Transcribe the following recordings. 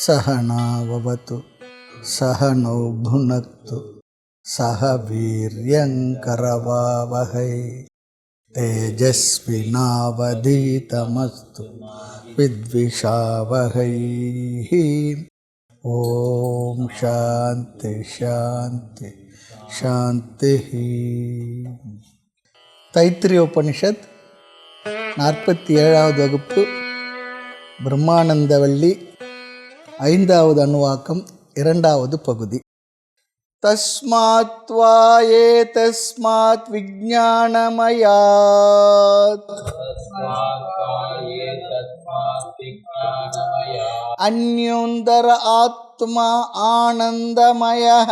सहनाववतु सहनौ भुनक्तु सह वीर्यङ्करवावहै तेजस्विनावधीतमस्तु विद्विषावहै। ஓம் சாந்தி சாந்தி சாந்தி. தைத்திரிய உபனிஷத் 47வது வகுப்பு, பிரம்மானந்தவல்லி, 5வது அணுவாக்கம், 2வது பகுதி. தஸ்மாத் வா ஏதஸ்மாத் விஞ்ஞானமயாத் அந்யுந்தர ஆத்மா ஆனந்தமயः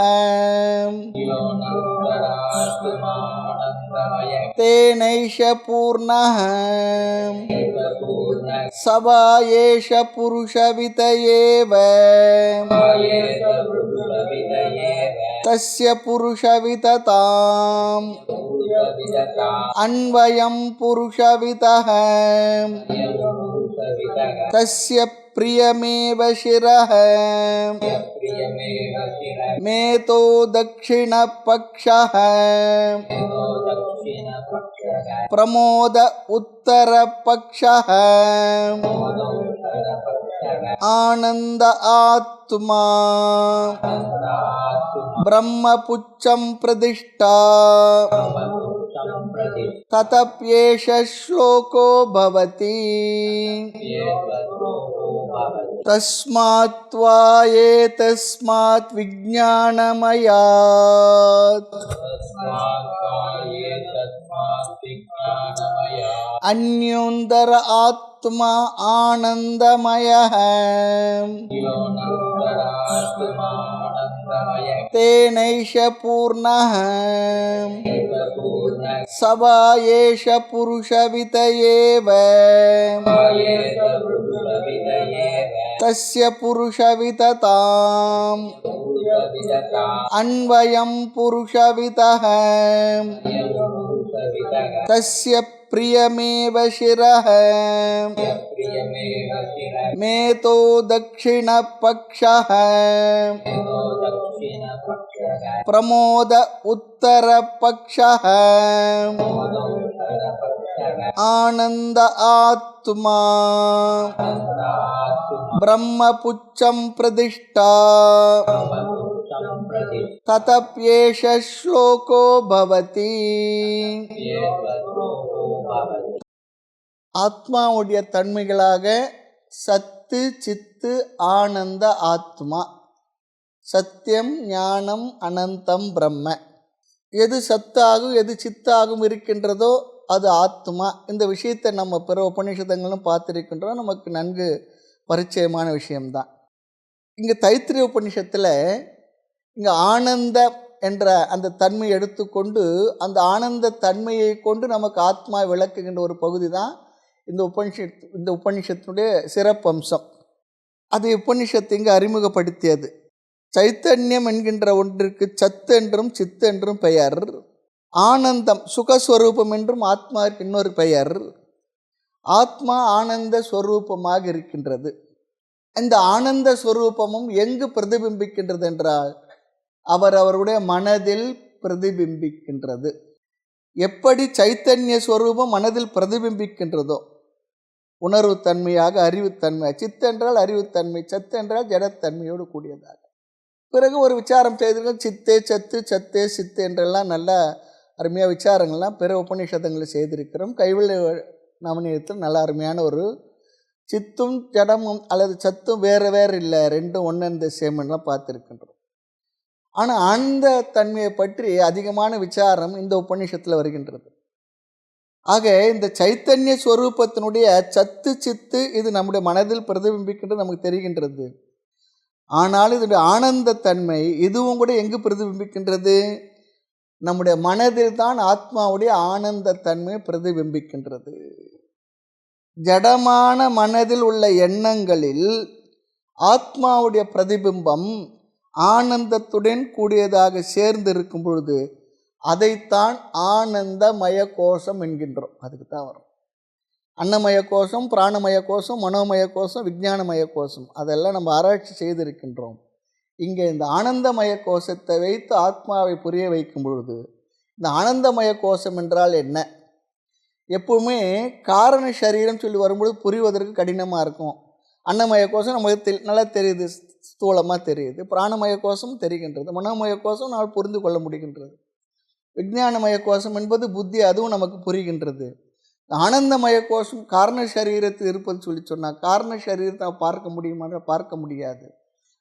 தேனைஷ பூர்ணः சவா ஏஷ புருஷவித ஏவ தஸ்ய புருஷவிததாம் அன்வயம் புருஷவிதः தஸ்ய பிரியமேவ சிரः மேதோ தக்ஷிண பக்ஷः பிரமோத உத்தர பக்ஷः ஆனந்த ஆத்மா பிரம்மபுச்சம் பிரதிஷ்டா ததப்யேஷ ஸ்லோகோ பவதி. தஸ்மாத் வா ஏதஸ்மாத் விஞ்ஞானமயாத் அந்யுந்தர ஆத்மா ஆனந்தமயः தேனைஷ பூர்ணः சவா ஏஷ புருஷவித ஏவ தஸ்ய புருஷவிததாம் அன்வயம் புருஷவிதः தஸ்ய பிரியமேவ சிரः மேதோ தக்ஷிண பக்ஷः பிரமோத உத்தர பக்ஷः ஆனந்த ஆத்மா பிரம்மபுச்சம் பிரதிஷ்டா ததப்யேஷ ஸ்லோகோ பவதி. ஆத்மாவுடைய தன்மைகளாக சத்து சித்து ஆனந்த ஆத்மா, சத்தியம் ஞானம் அனந்தம் பிரம்ம. எது சத்தாகும் எது சித்தாகும் இருக்கின்றதோ அது ஆத்மா. இந்த விஷயத்தை நம்ம பிற உபநிஷதங்களும் பார்த்துருக்கின்றோம், நமக்கு நன்கு பரிச்சயமான விஷயம்தான். இங்கே தைத்திரிய உபநிஷத்தில் இங்கே ஆனந்த என்ற அந்த தன்மையை எடுத்துக்கொண்டு அந்த ஆனந்த தன்மையை கொண்டு நமக்கு ஆத்மா விளக்குகின்ற ஒரு பகுதி தான் இந்த உபநிஷத்தினுடைய சிறப்பம்சம். அது உபநிஷத்து இங்கே அறிமுகப்படுத்தியது. சைத்தன்யம் என்கின்ற ஒன்றிற்கு சத்து என்றும் சித்து என்றும் பெயர். ஆனந்தம் சுகஸ்வரூபம் என்றும் ஆத்மாவிற்கு இன்னொரு பெயர். ஆத்மா ஆனந்த ஸ்வரூபமாக இருக்கின்றது. இந்த ஆனந்த ஸ்வரூபமும் எங்கு பிரதிபிம்பிக்கின்றது என்றால் அவருடைய மனதில் பிரதிபிம்பிக்கின்றது. எப்படி சைத்தன்ய ஸ்வரூபம் மனதில் பிரதிபிம்பிக்கின்றதோ உணர்வு தன்மையாக அறிவுத்தன்மை, சித்தென்றால் அறிவுத்தன்மை, சத்து என்றால் ஜடத்தன்மையோடு கூடியதாக. பிறகு ஒரு விசாரம் செய்தீர்கள், சித்தே சத்து சத்தே சித்து என்றெல்லாம் நல்ல அருமையாக விசாரங்கள்லாம் பிற உபநிஷதங்களை செய்திருக்கிறோம். கைவில்லை நவநீதத்தில் நல்ல அருமையான ஒரு சித்தும் ஜடமும் அல்லது சத்தும் வேறு வேறு இல்லை, ரெண்டும் ஒன்று இந்த சேமெல்லாம் பார்த்துருக்கின்றோம். ஆனால் அந்த தன்மையை பற்றி அதிகமான விசாரம் இந்த உபநிஷத்தில் வருகின்றது. ஆக இந்த சைத்தன்ய ஸ்வரூபத்தினுடைய சத்து சித்து இது நம்முடைய மனதில் பிரதிபிம்பிக்கின்றது நமக்கு தெரிகின்றது. ஆனால் இதனுடைய ஆனந்த தன்மை இதுவும் கூட எங்கு பிரதிபிம்பிக்கின்றது? நம்முடைய மனதில் தான் ஆத்மாவுடைய ஆனந்த தன்மை பிரதிபிம்பிக்கின்றது. ஜடமான மனதில் உள்ள எண்ணங்களில் ஆத்மாவுடைய பிரதிபிம்பம் ஆனந்தத்துடன் கூடியதாக சேர்ந்து இருக்கும் பொழுது அதைத்தான் ஆனந்தமய கோஷம் என்கின்றோம். அதுக்கு தான் வரும். அன்னமய கோஷம், பிராணமய கோஷம், மனோமய கோஷம், விஞ்ஞானமய கோஷம், அதெல்லாம் நம்ம ஆராய்ச்சி செய்திருக்கின்றோம். இங்கே இந்த ஆனந்தமய கோஷத்தை வைத்து ஆத்மாவை புரிய வைக்கும் பொழுது, இந்த ஆனந்தமய கோஷம் என்றால் என்ன? எப்பவுமே காரண சரீரம் சொல்லி வரும்பொழுது புரிவதற்கு கடினமாக இருக்கும். அன்னமய கோஷம் நமக்கு நல்லா தெரியுது, ஸ்தூலமாக தெரியுது. பிராணமய கோஷம் தெரிகின்றது. மனோமய கோஷம் நாம் புரிந்து கொள்ள முடிகின்றது. விஞ்ஞானமய கோஷம் என்பது புத்தி, அதுவும் நமக்கு புரிகின்றது. ஆனந்தமய கோஷம் காரண சரீரத்தில் இருப்பது சொல்லி சொன்னால், காரண சரீரத்தை பார்க்க முடியுமா? பார்க்க முடியாது.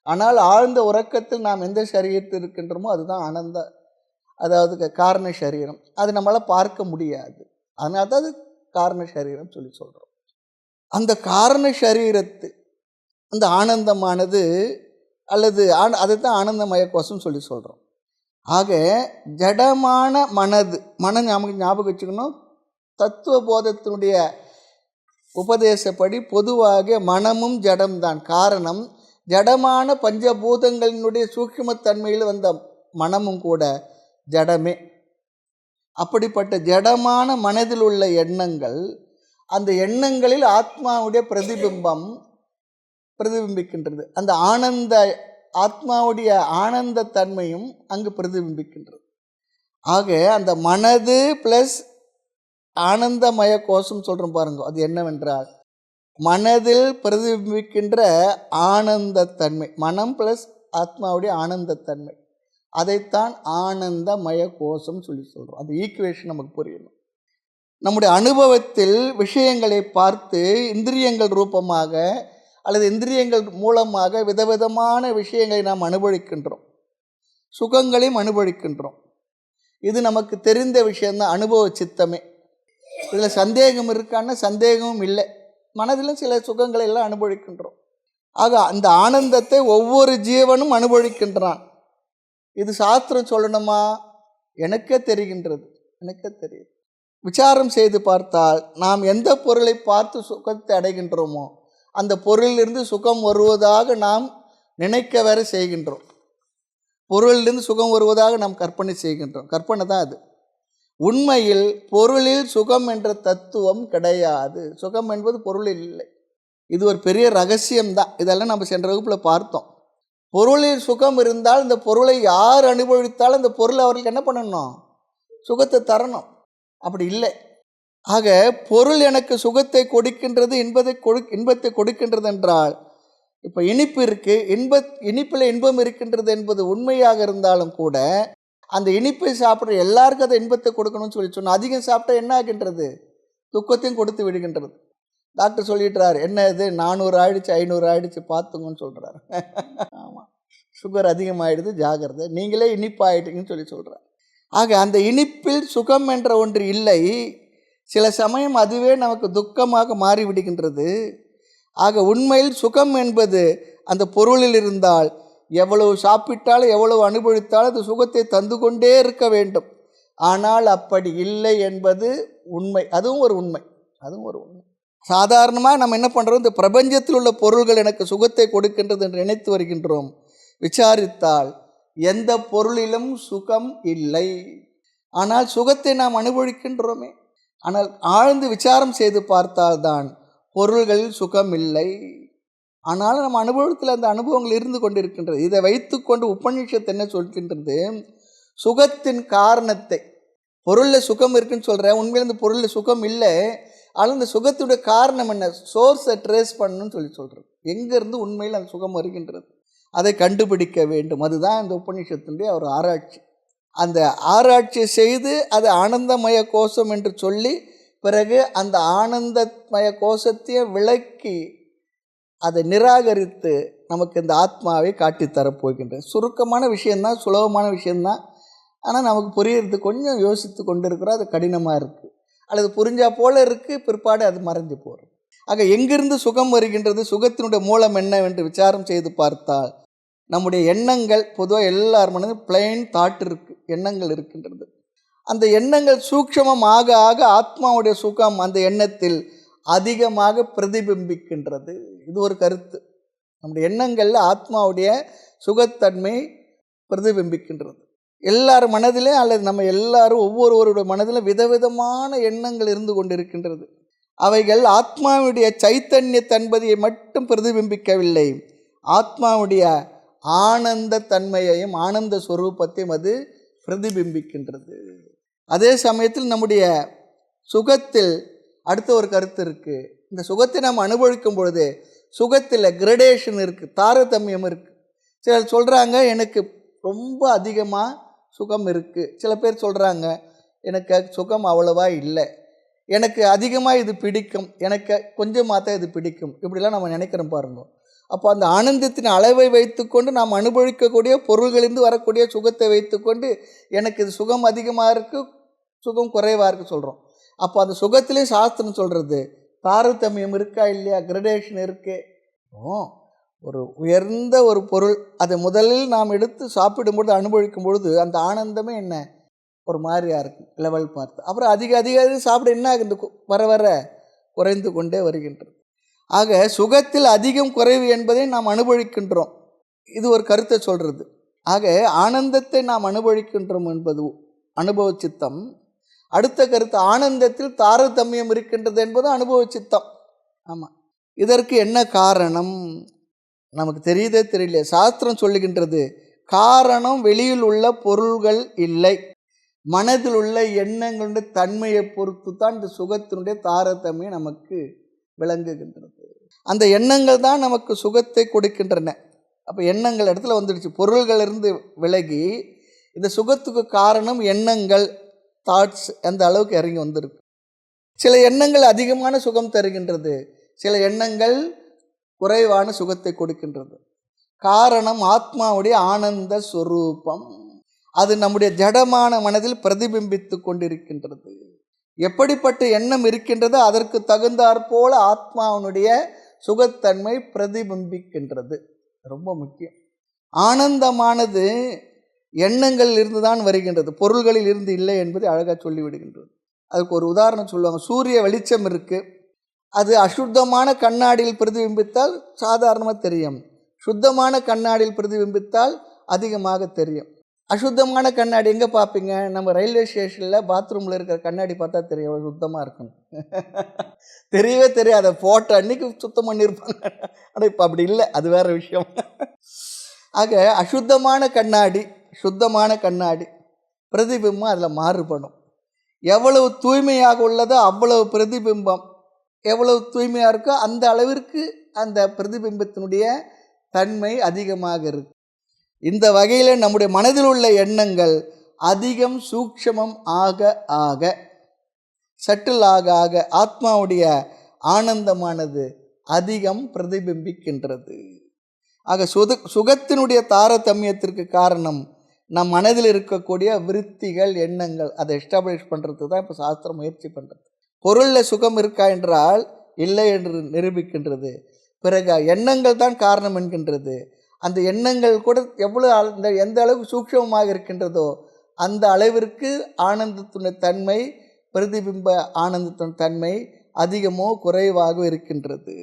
ஆனால் ஆழ்ந்த உறக்கத்தில் நாம் எந்த சரீரத்தில் இருக்கின்றோமோ அதுதான் ஆனந்த, அதாவது காரண சரீரம். அது நம்மளால் பார்க்க முடியாது. அதனால தான் அது காரண சரீரம் சொல்லி சொல்கிறோம். அந்த காரண சரீரத்து அந்த ஆனந்தமானது அல்லது அதை தான் ஆனந்தமய கோஷம் சொல்லி சொல்கிறோம். ஆக ஜடமான மனம் ஞாபகம் வச்சுக்கணும். தத்துவ போதத்தினுடைய உபதேசப்படி பொதுவாக மனமும் ஜடம்தான். காரணம், ஜடமான பஞ்சபூதங்களினுடைய சூக்ஷ்மத்தன்மையில் வந்த மனமும் கூட ஜடமே. அப்படிப்பட்ட ஜடமான மனதில் உள்ள எண்ணங்கள், அந்த எண்ணங்களில் ஆத்மாவுடைய பிரதிபிம்பிக்கின்றது. அந்த ஆத்மாவுடைய ஆனந்த தன்மையும் அங்கு பிரதிபிம்பிக்கின்றது. ஆக அந்த மனது ப்ளஸ் ஆனந்தமய கோஷம் சொல்கிறோம் பாருங்க, அது என்னவென்றால் மனதில் பிரதிபிம்பிக்கின்ற ஆனந்தத்தன்மை, மனம் ப்ளஸ் ஆத்மாவுடைய ஆனந்தத்தன்மை, அதைத்தான் ஆனந்தமய கோஷம் சொல்லி சொல்கிறோம். அந்த ஈக்குவேஷன் நமக்கு புரியணும். நம்முடைய அனுபவத்தில் விஷயங்களை பார்த்து இந்திரியங்கள் ரூபமாக அல்லது இந்திரியங்கள் மூலமாக விதவிதமான விஷயங்களை நாம் அனுபவிக்கின்றோம், சுகங்களையும் அனுபவிக்கின்றோம். இது நமக்கு தெரிந்த விஷயந்தான், அனுபவ சித்தமே. இதில் சந்தேகம் இருக்கான்னு சந்தேகமும் இல்லை. மனதிலும் சில சுகங்களை எல்லாம் அனுபவிக்கின்றோம். ஆக அந்த ஆனந்தத்தை ஒவ்வொரு ஜீவனும் அனுபவிக்கின்றான். இது சாஸ்திரம் சொல்லணுமா? எனக்கே தெரிகின்றது, எனக்கே தெரியுது. விசாரம் செய்து பார்த்தால் நாம் எந்த பொருளை பார்த்து சுகத்தை அடைகின்றோமோ அந்த பொருளிலிருந்து சுகம் வருவதாக நாம் நினைக்க வேற செய்கின்றோம். பொருளிலிருந்து சுகம் வருவதாக நாம் கற்பனை செய்கின்றோம். கற்பனை தான் அது. உண்மையில் பொருளில் சுகம் என்ற தத்துவம் கிடையாது. சுகம் என்பது பொருளில் இல்லை. இது ஒரு பெரிய ரகசியம்தான். இதெல்லாம் நம்ம சென்ற வகுப்பில் பார்த்தோம். பொருளில் சுகம் இருந்தால் இந்த பொருளை யார் அனுபவித்தாலும் அந்த பொருள் அவர்களுக்கு என்ன பண்ணணும்? சுகத்தை தரணும். அப்படி இல்லை. ஆக பொருள் எனக்கு சுகத்தை கொடுக்கின்றது, இன்பத்தை கொடுக்கின்றது என்றால், இப்போ இனிப்பு இருக்குது, இனிப்பில் இன்பம் இருக்கின்றது என்பது உண்மையாக இருந்தாலும் கூட அந்த இனிப்பை சாப்பிட்ற எல்லாருக்கும் அதை இன்பத்தை கொடுக்கணும்னு சொல்லி சொன்னால் அதிகம் சாப்பிட்டா என்ன ஆகின்றது? துக்கத்தையும் கொடுத்து விடுகின்றது. டாக்டர் சொல்லிடுறார், என்ன இது 400 ஆயிடுச்சு 500 ஆயிடுச்சு பார்த்துங்கன்னு சொல்கிறார். ஆமாம், சுகர் அதிகமாகிடுது, ஜாகிரதை, நீங்களே இனிப்பு ஆகிட்டீங்கன்னு சொல்லி சொல்கிறார். ஆக அந்த இனிப்பில் சுகம் என்ற ஒன்று இல்லை. சில சமயம் அதுவே நமக்கு துக்கமாக மாறிவிடுகின்றது. ஆக உண்மையில் சுகம் என்பது அந்த பொருளில் இருந்தால் எவ்வளவு சாப்பிட்டாலும் எவ்வளவு அனுபவித்தாலும் அது சுகத்தை தந்து கொண்டே இருக்க வேண்டும். ஆனால் அப்படி இல்லை என்பது உண்மை. அதுவும் ஒரு உண்மை. சாதாரணமாக நம்ம என்ன பண்ணுறோம்? இந்த பிரபஞ்சத்தில் உள்ள பொருள்கள் எனக்கு சுகத்தை கொடுக்கின்றது என்று நினைத்து வருகின்றோம். விசாரித்தால் எந்த பொருளிலும் சுகம் இல்லை. ஆனால் சுகத்தை நாம் அனுபவிக்கின்றோமே. ஆனால் ஆழ்ந்து விசாரம் செய்து பார்த்தால்தான் பொருள்களில் சுகம் இல்லை. ஆனாலும் நம்ம அனுபவத்தில் அந்த அனுபவங்கள் இருந்து கொண்டிருக்கின்றது. இதை வைத்துக்கொண்டு உபநிஷத்து என்ன சொல்கின்றது? சுகத்தின் காரணத்தை, பொருளில் சுகம் இருக்குன்னு சொல்கிறேன், உண்மையில் இந்த பொருளில் சுகம் இல்லை. ஆனால் இந்த சுகத்துடைய காரணம் என்ன? சோர்ஸை ட்ரேஸ் பண்ணணும்னு சொல்கிறது. எங்கேருந்து உண்மையில் அந்த சுகம் வருகின்றது அதை கண்டுபிடிக்க வேண்டும். அதுதான் இந்த உபநிஷத்தினுடைய ஒரு ஆராய்ச்சி. அந்த ஆராய்ச்சி செய்து அது ஆனந்தமய கோஷம் என்று சொல்லி பிறகு அந்த ஆனந்தமய கோஷத்தையே விளக்கி அதை நிராகரித்து நமக்கு இந்த ஆத்மாவை காட்டித்தரப்போகின்றது. சுருக்கமான விஷயந்தான், சுலபமான விஷயந்தான். ஆனால் நமக்கு புரியறது கொஞ்சம் யோசித்து கொண்டு இருக்கிறோம். அது கடினமாக இருக்குது, அல்லது புரிஞ்சா போல இருக்குது, பிற்பாடு அது மறைஞ்சு போகிறது. ஆக எங்கிருந்து சுகம் வருகின்றது? சுகத்தினுடைய மூலம் என்னவென்று விசாரம் செய்து பார்த்தால் நம்முடைய எண்ணங்கள், பொதுவாக எல்லார் மனதும் பிளைன் தாட் இருக்குது, எண்ணங்கள் இருக்கின்றது. அந்த எண்ணங்கள் சூக்ஷ்மமாக ஆக ஆத்மாவுடைய சுகம் அந்த எண்ணத்தில் அதிகமாக பிரதிபிம்பிக்கின்றது. இது ஒரு கருத்து. நம்முடைய எண்ணங்களில் ஆத்மாவுடைய சுகத்தன்மை பிரதிபிம்பிக்கின்றது. எல்லார் மனதிலே அல்லது நம்ம எல்லாரும் ஒவ்வொருவருடைய மனதிலும் விதவிதமான எண்ணங்கள் இருந்து கொண்டிருக்கின்றது. அவைகள் ஆத்மாவுடைய சைத்தன்ய தன்மையை மட்டும் பிரதிபிம்பிக்கவில்லை, ஆத்மாவுடைய ஆனந்த தன்மையையும் ஆனந்த ஸ்வரூபத்தையும் அது பிரதிபிம்பிக்கின்றது. அதே சமயத்தில் நம்முடைய சுகத்தில் அடுத்த ஒரு கருத்து இருக்குது. இந்த சுகத்தை நாம் அனுபவிக்கும் பொழுது சுகத்தில் கிரடேஷன் இருக்குது, தாரதமியம் இருக்குது. சிலர் சொல்கிறாங்க எனக்கு ரொம்ப அதிகமாக சுகம் இருக்குது, சில பேர் சொல்கிறாங்க எனக்கு சுகம் அவ்வளவா இல்லை, எனக்கு அதிகமாக இது பிடிக்கும், எனக்கு கொஞ்சமாக தான் இது பிடிக்கும், இப்படிலாம் நம்ம நினைக்கிறோம் பாருங்க. அப்போ அந்த ஆனந்தத்தின் அளவை வைத்துக்கொண்டு நாம் அனுபவிக்கக்கூடிய பொருள்களிலிருந்து வரக்கூடிய சுகத்தை வைத்துக்கொண்டு எனக்கு இது சுகம் அதிகமாக இருக்குது, சுகம் குறைவாக இருக்குது சொல்கிறோம். அப்போ அந்த சுகத்திலையும் சாஸ்திரம் சொல்கிறது தாரதமியம் இருக்கா இல்லையா, கிரடேஷன் இருக்கே. ஒரு உயர்ந்த ஒரு பொருள் அதை முதலில் நாம் எடுத்து சாப்பிடும்பொழுது அனுபவிக்கும் பொழுது அந்த ஆனந்தமே என்ன ஒரு மாதிரியாக இருக்குது லெவல் பார்த்து. அப்புறம் அதிக அதிக சாப்பிட என்ன ஆகுது, வர வர குறைந்து கொண்டே வருகின்றது. ஆக சுகத்தில் அதிகம் குறைவு என்பதை நாம் அனுபவிக்கின்றோம், இது ஒரு கருத்தை சொல்கிறது. ஆக ஆனந்தத்தை நாம் அனுபவிக்கின்றோம் என்பது அனுபவ சித்தம். அடுத்த கருத்து ஆனந்தத்தில் தாரதமியம் இருக்கின்றது என்பது அனுபவ சித்தம். ஆமாம், இதற்கு என்ன காரணம் நமக்கு தெரியுதே தெரியல. சாஸ்திரம் சொல்லுகின்றது காரணம் வெளியில் உள்ள பொருள்கள் இல்லை, மனதில் உள்ள எண்ணங்களுடைய தன்மையை பொறுத்து தான் இந்த சுகத்தினுடைய தாரதமியம் நமக்கு விளங்குகின்றது. அந்த எண்ணங்கள் தான் நமக்கு சுகத்தை கொடுக்கின்றன. அப்போ எண்ணங்கள் இடத்துல வந்துடுச்சு, பொருள்களிலிருந்து விலகி இந்த சுகத்துக்கு காரணம் எண்ணங்கள், தாட்ஸ் அந்த அளவுக்கு இறங்கி வந்திருக்கு. சில எண்ணங்கள் அதிகமான சுகம் தருகின்றது, சில எண்ணங்கள் குறைவான சுகத்தை கொடுக்கின்றது. காரணம் ஆத்மாவுடைய ஆனந்த ஸ்வரூபம், அது நம்முடைய ஜடமான மனதில் பிரதிபிம்பித்து கொண்டிருக்கின்றது. எப்படிப்பட்ட எண்ணம் இருக்கின்றதோ அதற்கு தகுந்தாற்போல ஆத்மாவினுடைய சுகத்தன்மை பிரதிபிம்பிக்கின்றது. ரொம்ப முக்கியம். ஆனந்தமானது எண்ணங்களில் இருந்து தான் வருகின்றது, பொருள்களில் இருந்து இல்லை என்பதை அழகாக சொல்லிவிடுகின்றது. அதுக்கு ஒரு உதாரணம் சொல்லுவாங்க. சூரிய வெளிச்சம் இருக்குது, அது அசுத்தமான கண்ணாடியில் பிரதிபிம்பித்தால் சாதாரணமாக தெரியும், சுத்தமான கண்ணாடியில் பிரதிபிம்பித்தால் அதிகமாக தெரியும். அசுத்தமான கண்ணாடி எங்கே பார்ப்பீங்க, நம்ம ரயில்வே ஸ்டேஷனில் பாத்ரூமில் இருக்கிற கண்ணாடி பார்த்தா தெரியும் சுத்தமாக இருக்கணும். தெரியவே தெரியாது, ஃபோட்டோ அன்றைக்கி சுத்தம் பண்ணியிருப்பாங்க, ஆனால் இப்போ அப்படி இல்லை, அது வேறு விஷயம். ஆக அசுத்தமான கண்ணாடி சுத்தமான கண்ணாடி பிரதிபிம்பம் அதில் மாறுபடும். எவ்வளவு தூய்மையாக உள்ளதோ அவ்வளவு பிரதிபிம்பம், எவ்வளவு தூய்மையாக இருக்கோ அந்த அளவிற்கு அந்த பிரதிபிம்பத்தினுடைய தன்மை அதிகமாக இருக்கு. இந்த வகையில் நம்முடைய மனதில் உள்ள எண்ணங்கள் அதிகம் சூக்ஷமம் ஆக ஆக, சட்டில் ஆக ஆக ஆத்மாவுடைய ஆனந்தமானது அதிகம் பிரதிபிம்பிக்கின்றது. ஆக சுகத்தினுடைய தாரதமியத்திற்கு காரணம் நம் மனதில் இருக்கக்கூடிய விருத்திகள், எண்ணங்கள். அதை எஸ்டாப்ளிஷ் பண்ணுறதுக்கு தான் இப்போ சாஸ்திரம் முயற்சி பண்ணுறது. பொருளில் சுகம் இருக்கா என்றால் இல்லை என்று நிரூபிக்கின்றது. பிறகு எண்ணங்கள் தான் காரணம் என்கின்றது. அந்த எண்ணங்கள் கூட எந்த அளவுக்கு சூக்ஷமமாக இருக்கின்றதோ அந்த அளவிற்கு ஆனந்தத்தினுடைய தன்மை, பிரதிபிம்ப ஆனந்தத்தின் தன்மை அதிகமோ குறைவாக இருக்கின்றது.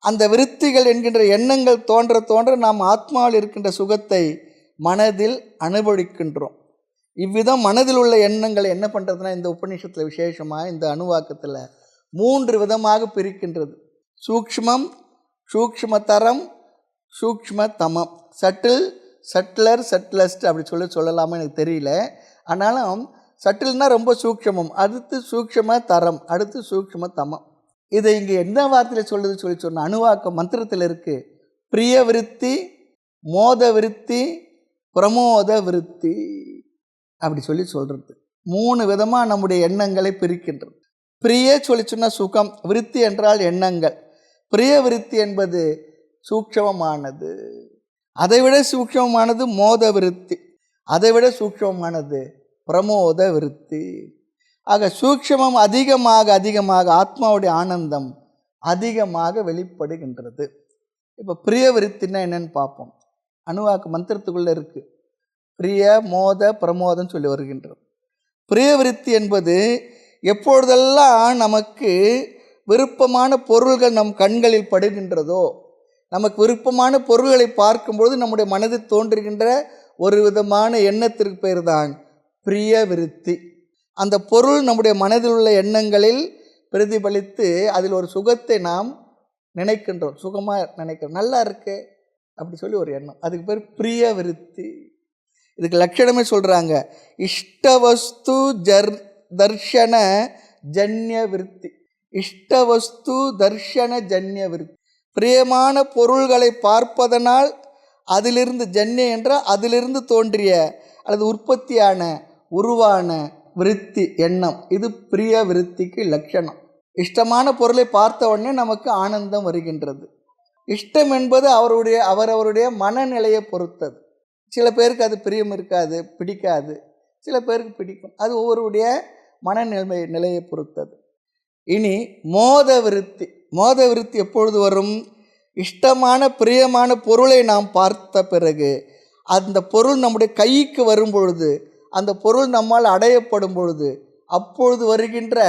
அந்த விருத்திகள் என்கின்ற எண்ணங்கள் தோன்ற தோன்ற நாம் ஆத்மாவில் இருக்கின்ற சுகத்தை மனதில் அனுபவிக்கின்றோம். இவ்விதம் மனதில் உள்ள எண்ணங்களை என்ன பண்ணுறதுனா இந்த உபநிஷத்தில் விசேஷமாக இந்த அணுவாக்கத்தில் 3 விதமாக பிரிக்கின்றது. சூக்ஷ்மம், சூக்ஷ்மதரம், சூக்ஷ்மதமம். சட்டிலர், சட்டிலஸ்ட் அப்படி சொல்லலாமா எனக்கு தெரியல. ஆனாலும் சட்டில்னால் ரொம்ப சூக்ஷ்மம், அடுத்து சூக்ஷ்ம தரம், அடுத்து சூக்ஷ்ம தமம். இதை இங்கே என்ன வார்த்தையில் சொல்லுது சொன்ன அணுவாக்கம் மந்திரத்தில் இருக்குது. பிரிய விருத்தி, மோத விருத்தி, பிரமோத விருத்தி அப்படி சொல்கிறது. 3 விதமாக நம்முடைய எண்ணங்களை பிரிக்கின்றது. பிரிய சொன்ன சுகம், விருத்தி என்றால் எண்ணங்கள். பிரிய விருத்தி என்பது சூக்ஷ்மமானது, அதைவிட சூக்ஷ்மமானது மோத விருத்தி, அதைவிட சூக்ஷ்மமானது பிரமோத விருத்தி. ஆக சூக்ஷ்மம் அதிகமாக அதிகமாக ஆத்மாவுடைய ஆனந்தம் அதிகமாக வெளிப்படுகின்றது. இப்போ பிரிய விருத்தின்னா என்னன்னு பார்ப்போம். அணுவாக்கு மந்திரத்துக்குள்ளே இருக்குது. பிரிய, மோத, பிரமோதம் சொல்லி வருகின்றது. பிரிய விருத்தி என்பது எப்பொழுதெல்லாம் நமக்கு விருப்பமான பொருள்கள் நம் கண்களில் படுகின்றதோ, நமக்கு விருப்பமான பொருள்களை பார்க்கும்பொழுது நம்முடைய மனதில் தோன்றுகின்ற ஒரு விதமான எண்ணத்திற்கு பெயர் தான் பிரிய விருத்தி. அந்த பொருள் நம்முடைய மனதில் உள்ள எண்ணங்களில் பிரதிபலித்து அதில் ஒரு சுகத்தை நாம் நினைக்கின்றோம், சுகமாக நினைக்கிறோம், நல்லா இருக்கு அப்படி சொல்லி ஒரு எண்ணம். அதுக்கு பேர் பிரிய விருத்தி. இதுக்கு லட்சணமே சொல்கிறாங்க, இஷ்டவஸ்து தர்ஷன ஜன்ய விருத்தி. இஷ்டவஸ்து தர்ஷன ஜன்ய விருத்தி. பிரியமான பொருள்களை பார்ப்பதனால் அதிலிருந்து ஜன்ய என்றால் அதிலிருந்து தோன்றிய அல்லது உற்பத்தியான உருவான விருத்தி எண்ணம், இது பிரிய விருத்திக்கு லட்சணம். இஷ்டமான பொருளை பார்த்த உடனே நமக்கு ஆனந்தம் வருகின்றது. இஷ்டம் என்பது அவரவருடைய மனநிலையை பொறுத்தது. சில பேருக்கு அது பிரியம் இருக்காது, பிடிக்காது, சில பேருக்கு பிடிக்கும். அது ஒவ்வொருடைய நிலையை பொறுத்தது. இனி மோத விருத்தி. மோத விருத்தி எப்பொழுது வரும்? இஷ்டமான பிரியமான பொருளை நாம் பார்த்த பிறகு அந்த பொருள் நம்முடைய கைக்கு வரும் பொழுது, அந்த பொருள் நம்மால் அடையப்படும் பொழுது, அப்பொழுது வருகின்ற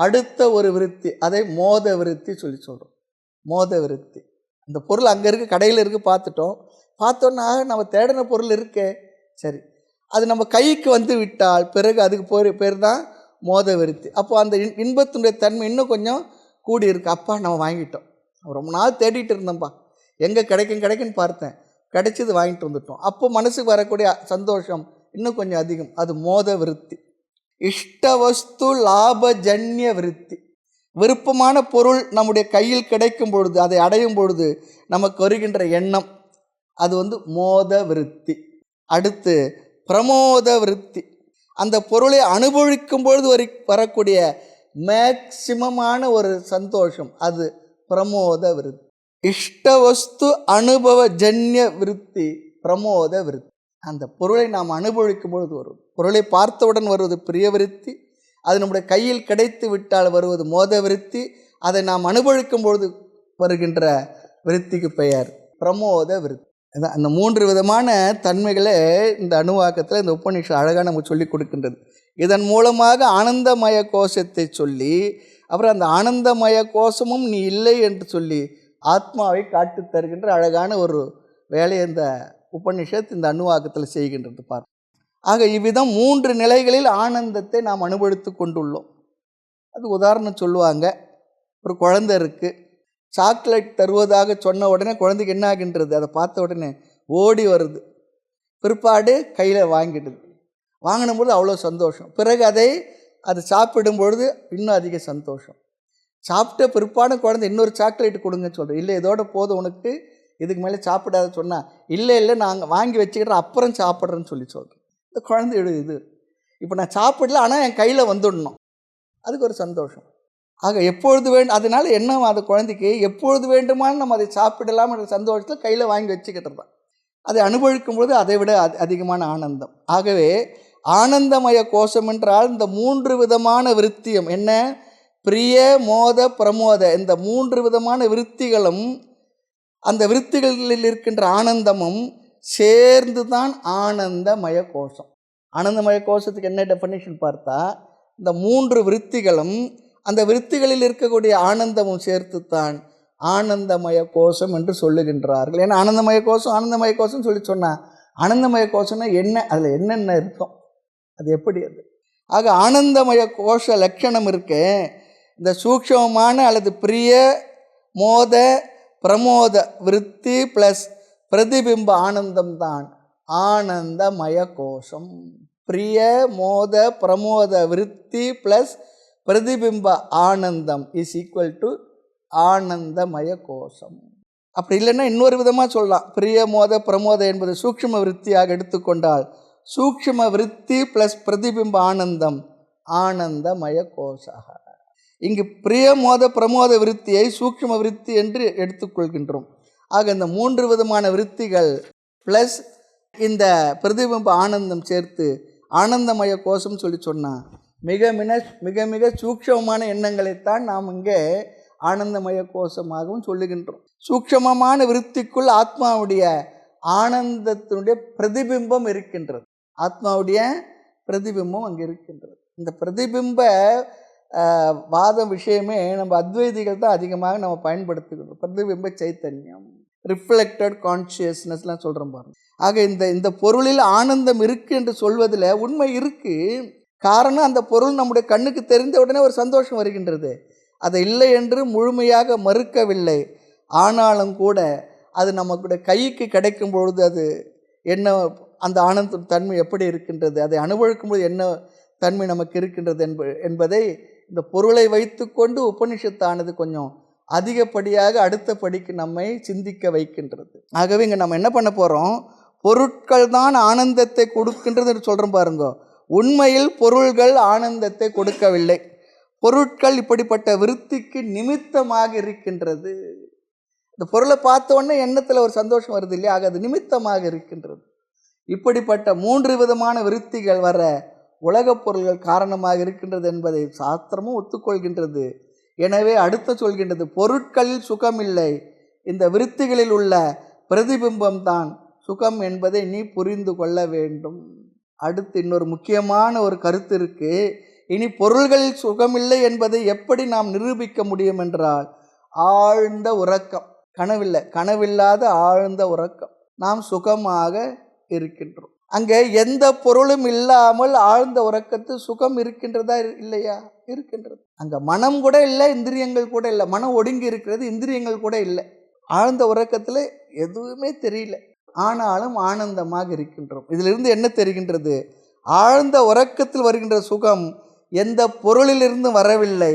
அடுத்த ஒரு விருத்தி, அதை மோத விருத்தி சொல்லி சொல்கிறோம். மோத விருத்தி. அந்த பொருள் அங்கே இருக்குது, கடையில் இருக்குது, பார்த்தோன்னா நம்ம தேடின பொருள் இருக்கே, சரி, அது நம்ம கைக்கு வந்து விட்டால் பிறகு அதுக்கு பேர் தான் மோத விருத்தி. அப்போது அந்த இன்பத்தினுடைய தன்மை இன்னும் கொஞ்சம் கூடி இருக்கு. அப்பா நம்ம வாங்கிட்டோம், ரொம்ப நாள் தேடிட்டு இருந்தோம்ப்பா, எங்கே கிடைக்குன்னு பார்த்தேன், கிடைச்சது வாங்கிட்டு வந்துட்டோம். அப்போ மனசுக்கு வரக்கூடிய சந்தோஷம் இன்னும் கொஞ்சம் அதிகம், அது மோத விருத்தி. இஷ்டவஸ்து லாபஜன்ய விருத்தி. விருப்பமான பொருள் நம்முடைய கையில் கிடைக்கும் பொழுது, அதை அடையும் பொழுது நமக்கு வருகின்ற எண்ணம், அது மோத விருத்தி. அடுத்து பிரமோத விருத்தி. அந்த பொருளை அனுபவிக்கும் பொழுது வரக்கூடிய மேக்சிமமான ஒரு சந்தோஷம், அது பிரமோத விருத்தி. இஷ்டவஸ்து அனுபவ ஜன்ய விருத்தி பிரமோத விருத்தி. அந்த பொருளை நாம் அனுபவிக்கும் பொழுது வரும். பொருளை பார்த்தவுடன் வருவது பிரிய விருத்தி, அது நம்முடைய கையில் கிடைத்து விட்டால் வருவது மோத விருத்தி, அதை நாம் அனுபவிக்கும் பொழுது வருகின்ற விருத்திக்கு பெயர் பிரமோத விருத்தி. அந்த 3 விதமான தன்மைகளை இந்த அணுவாக்கத்தில் இந்த உபநிஷம் அழகாக நமக்கு சொல்லி கொடுக்கின்றது. இதன் மூலமாக ஆனந்தமய கோஷத்தை சொல்லி, அப்புறம் அந்த ஆனந்தமய கோஷமும் நீ இல்லை என்று சொல்லி ஆத்மாவை காட்டு தருகின்ற அழகான ஒரு வேலையை இந்த உபநிஷத் இந்த அணுவாக்கத்தில் செய்கின்றது பார். ஆக இவ்விதம் 3 நிலைகளில் ஆனந்தத்தை நாம் அனுபவித்து கொண்டுள்ளோம். அது உதாரணம் சொல்லுவாங்க, ஒரு குழந்தை இருக்குது, சாக்லேட் தருவதாக சொன்ன உடனே குழந்தைக்கு என்ன ஆகின்றது? அதை பார்த்த உடனே ஓடி வருது, பிற்பாடு கையில் வாங்கிடுது. வாங்கினும்போது அவ்வளோ சந்தோஷம். பிறகு அது சாப்பிடும் பொழுது இன்னும் அதிக சந்தோஷம். சாப்பிட்ட பிற்பாடு குழந்தை இன்னொரு சாக்லேட் கொடுங்க சொல்கிறேன், இல்லை இதோட போதும் உனக்கு, இதுக்கு மேலே சாப்பிடாத சொன்னால், இல்லை நாங்கள் வாங்கி வச்சுக்கிட்டேன் அப்புறம் சாப்பிட்றேன்னு சொல்கிறேன். இந்த குழந்தையோட இது, இப்போ நான் சாப்பிடல ஆனால் என் கையில் வந்துடணும், அதுக்கு ஒரு சந்தோஷம். ஆக எப்பொழுது அதனால் என்ன, அந்த குழந்தைக்கு எப்பொழுது வேண்டுமானு நம்ம அதை சாப்பிடலாம் என்ற சந்தோஷத்தில் கையில் வாங்கி வச்சுக்கிட்டு தான் அதை அனுபவிக்கும் பொழுது அதை விட அதிகமான ஆனந்தம். ஆகவே ஆனந்தமய கோஷம் என்றால் இந்த 3 விதமான விருத்தியம் என்ன? பிரிய மோத பிரமோத, இந்த 3 விதமான விருத்திகளும் அந்த விருத்திகளில் இருக்கின்ற ஆனந்தமும் சேர்ந்து தான் ஆனந்தமய கோஷம். ஆனந்தமய கோஷத்துக்கு என்ன டெஃபனிஷன் பார்த்தா, இந்த 3 விருத்திகளும் அந்த விருத்திகளில் இருக்கக்கூடிய ஆனந்தமும் சேர்த்துத்தான் ஆனந்தமய கோஷம் என்று சொல்லுகின்றார்கள். ஏன்னா ஆனந்தமய கோஷம் சொல்லி சொன்னால், ஆனந்தமய கோஷம்னா என்ன, அதில் என்னென்ன இருக்கும், அது எப்படி அது? ஆக ஆனந்தமய கோஷ லட்சணம் இருக்கு, இந்த சூக்ஷமமான அல்லது பிரிய மோத பிரமோத விருத்தி ப்ளஸ் பிரதிபிம்ப ஆனந்தம்தான் ஆனந்தமய கோஷம். பிரிய மோத பிரமோத விருத்தி ப்ளஸ் பிரதிபிம்ப ஆனந்தம் இஸ் ஈக்குவல் டு ஆனந்தமய கோஷம். அப்படி இல்லைன்னா இன்னொரு விதமாக சொல்லலாம், பிரிய மோத பிரமோத என்பது சூக்ஷ்ம விருத்தியாக எடுத்துக்கொண்டால் சூக்ஷ்ம விருத்தி ப்ளஸ் பிரதிபிம்ப ஆனந்தம் ஆனந்தமய கோஷாக. இங்கு பிரிய மோத பிரமோத விருத்தியை சூக்ஷ்ம விருத்தி என்று எடுத்துக்கொள்கின்றோம். ஆக இந்த 3 விதமான விருத்திகள் ப்ளஸ் இந்த பிரதிபிம்ப ஆனந்தம் சேர்த்து ஆனந்தமய கோஷம் சொல்லி சொன்னால் மிக மிக சூக்ஷ்மமான எண்ணங்களைத்தான் நாம் இங்கே ஆனந்தமய கோஷமாகவும் சொல்லுகின்றோம். சூக்ஷ்மமான விருத்திக்குள் ஆத்மாவுடைய ஆனந்தத்தினுடைய பிரதிபிம்பம் இருக்கின்றது, ஆத்மாவுடைய பிரதிபிம்பம் அங்கே இருக்கின்றது. இந்த பிரதிபிம்ப வாத விஷயமே நம்ம அத்வைதிகள் தான் அதிகமாக நம்ம பயன்படுத்துகிறோம். பிரதிபிம்ப சைத்தன்யம், ரிஃப்ளெக்டட் கான்ஷியஸ்னஸ்லாம் சொல்கிறோம் பாருங்க. ஆக இந்த பொருளில் ஆனந்தம் இருக்குது என்று சொல்வதில் உண்மை இருக்குது. காரணம், அந்த பொருள் நம்முடைய கண்ணுக்கு தெரிந்த உடனே ஒரு சந்தோஷம் வருகின்றது. அதை இல்லை என்று முழுமையாக மறுக்கவில்லை. ஆனாலும் கூட அது நமக்குடைய கைக்கு கிடைக்கும் பொழுது அது என்ன, அந்த ஆனந்த தன்மை எப்படி இருக்கின்றது, அதை அனுபவிக்கும் போது என்ன தன்மை நமக்கு இருக்கின்றது என்பதை இந்த பொருளை வைத்து கொண்டு உபனிஷத்தானது கொஞ்சம் அதிகப்படியாக அடுத்த படிக்கு நம்மை சிந்திக்க வைக்கின்றது. ஆகவே இங்கே நம்ம என்ன பண்ண போகிறோம், பொருட்கள் தான் ஆனந்தத்தை கொடுக்கின்றது சொல்கிறோம் பாருங்க. உண்மையில் பொருள்கள் ஆனந்தத்தை கொடுக்கவில்லை. பொருட்கள் இப்படிப்பட்ட விருத்திக்கு நிமித்தமாக இருக்கின்றது. இந்த பொருளை பார்த்த உடனே எண்ணத்தில் ஒரு சந்தோஷம் வருது இல்லையா, ஆக அது நிமித்தமாக இருக்கின்றது. இப்படிப்பட்ட 3 விதமான விருத்திகள் வர உலகப் பொருள்கள் காரணமாக இருக்கின்றது என்பதை சாஸ்திரமும் ஒத்துக்கொள்கின்றது. எனவே அடுத்து சொல்கின்றது, பொருட்களில் சுகம் இல்லை, இந்த விருத்திகளில் உள்ள பிரதிபிம்பம் தான் சுகம் என்பதை நீ புரிந்து கொள்ள வேண்டும். அடுத்து இன்னொரு முக்கியமான ஒரு கருத்து இருக்கு. இனி பொருள்களில் சுகமில்லை என்பதை எப்படி நாம் நிரூபிக்க முடியும் என்றால், ஆழ்ந்த உறக்கம், கனவில்லாத ஆழ்ந்த உறக்கம், நாம் சுகமாக இருக்கின்றோம். அங்கே எந்த பொருளும் இல்லாமல் ஆழ்ந்த உறக்கத்து சுகம் இருக்கின்றதா இல்லையா? இருக்கின்றது. அங்கே மனம் கூட இல்லை, இந்திரியங்கள் கூட இல்லை. மனம் ஒடுங்கி இருக்கிறது, இந்திரியங்கள் கூட இல்லை. ஆழ்ந்த உறக்கத்தில் எதுவுமே தெரியல, ஆனாலும் ஆனந்தமாக இருக்கின்றோம். இதிலிருந்து என்ன தெரிகின்றது, ஆழ்ந்த உறக்கத்தில் வருகின்ற சுகம் எந்த பொருளிலிருந்து வரவில்லை.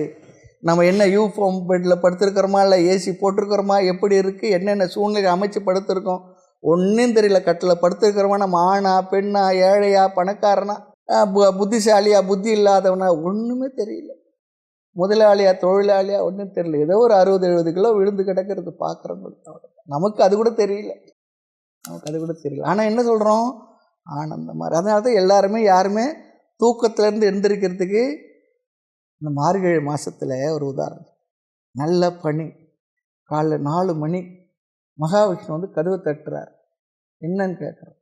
நம்ம என்ன யூஃபார்ம் பெட்டில் படுத்திருக்கிறோமா, இல்லை ஏசி போட்டிருக்கிறோமா, எப்படி இருக்குது, என்னென்ன சூழ்நிலை அமைச்சு படுத்திருக்கோம், ஒன்றும் தெரியல. கட்டில் படுத்திருக்கிறோமா, நம்ம ஆணா பெண்ணா, ஏழையா பணக்காரனா, புத்திசாலியா புத்தி இல்லாதவனா, ஒன்றுமே தெரியல. முதலாளியா தொழிலாளியா, ஒன்றும் தெரியல. ஏதோ ஒரு 60-70 கிலோ விழுந்து கிடக்கிறது பார்க்குறவங்களுக்கு. நமக்கு அது கூட தெரியல, ஆனால் என்ன சொல்கிறோம், ஆனந்தமாக. அதனால தான் எல்லாருமே யாருமே தூக்கத்திலேருந்து எழுந்திருக்கிறதுக்கு இந்த மார்கழி மாதத்தில் ஒரு உதாரணம், நல்ல பனி, காலைல 4 மணி மகாவிஷ்ணு வந்து கதவை தட்டுறார். என்னன்னு கேட்குறேன்.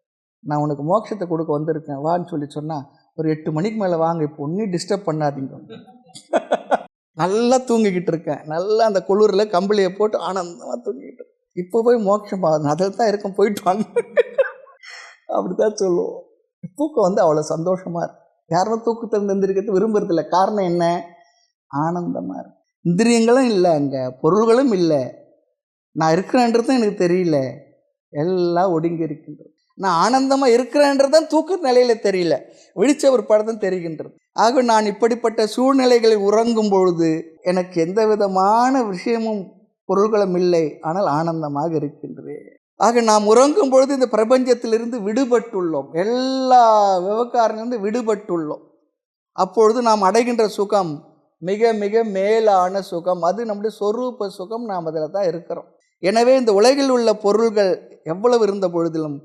நான் உனக்கு மோட்சத்தை கொடுக்க வந்திருக்கேன் வான்னு சொன்னால், ஒரு 8 மணிக்கு மேலே வாங்க, இப்போ ஒன்றும் டிஸ்டர்ப் பண்ணாதீங்க. நல்லா தூங்கிக்கிட்டு இருக்கேன், நல்லா அந்த குளிரில் கம்பளியை போட்டு ஆனந்தமாக தூங்கிக்கிட்டு இருக்கேன். இப்போ போய் மோட்சம் ஆகுது, அதில் தான் இருக்கேன், போயிட்டு வாங்க அப்படி தான் சொல்லுவோம். தூக்கம் வந்து அவ்வளோ சந்தோஷமாக இருக்கு. யாரும் தூக்கத்தை எழுந்திருக்கிறது விரும்புறதில்ல. காரணம் என்ன, ஆனந்தமாக இருக்கு. இந்திரியங்களும் இல்லை, அங்கே பொருள்களும் இல்லை, நான் இருக்கிறேன்றதும் எனக்கு தெரியல, எல்லாம் ஒடுங்கி இருக்கின்றது. நான் ஆனந்தமாக இருக்கிறேன்றதான் தூக்க நிலையில் தெரியல, விழிச்ச ஒரு படத்தும் தெரிகின்றது. ஆக நான் இப்படிப்பட்ட சூழ்நிலைகளில் உறங்கும் பொழுது எனக்கு எந்த விதமான விஷயமும் பொருள்களும் இல்லை, ஆனால் ஆனந்தமாக இருக்கின்றேன். ஆக நாம் உறங்கும் பொழுது இந்த பிரபஞ்சத்திலிருந்து விடுபட்டுள்ளோம், எல்லா விவகாரங்களிலிருந்து விடுபட்டுள்ளோம். அப்பொழுது நாம் அடைகின்ற சுகம் மிக மிக மேலான சுகம், அது நம்முடைய சொரூப சுகம். நாம் அதில் தான் இருக்கிறோம். எனவே இந்த உலகில் உள்ள பொருள்கள் எவ்வளவு இருந்த பொழுதிலும்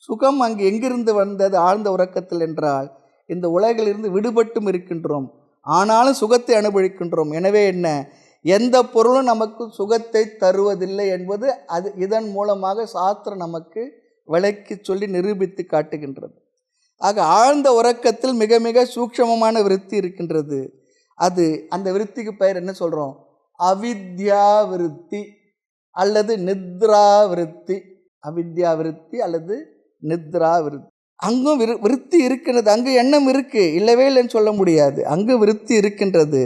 சுகம் அங்கு எங்கிருந்து வந்தது, ஆழ்ந்த உறக்கத்தில் என்றால் இந்த உலகிலிருந்து விடுபட்டும் இருக்கின்றோம், ஆனாலும் சுகத்தை அனுபவிக்கின்றோம். எனவே என்ன, எந்த பொருளும் நமக்கு சுகத்தை தருவதில்லை என்பது அது இதன் மூலமாக சாஸ்திரம் நமக்கு விளக்கி சொல்லி நிரூபித்து காட்டுகின்றது. ஆக ஆழ்ந்த உறக்கத்தில் மிக மிக சூக்ஷ்மமான விருத்தி இருக்கின்றது. அது அந்த விருத்திக்கு பெயர் என்ன சொல்கிறோம், அவித்யா விருத்தி அல்லது நித்ரா விருத்தி. அவித்யா விருத்தி அல்லது நித்ரா விருத்தி. அங்கும் விருத்தி இருக்கின்றது, அங்கு எண்ணம் இருக்குது, இல்லவே இல்லைன்னு சொல்ல முடியாது. அங்கு விருத்தி இருக்கின்றது.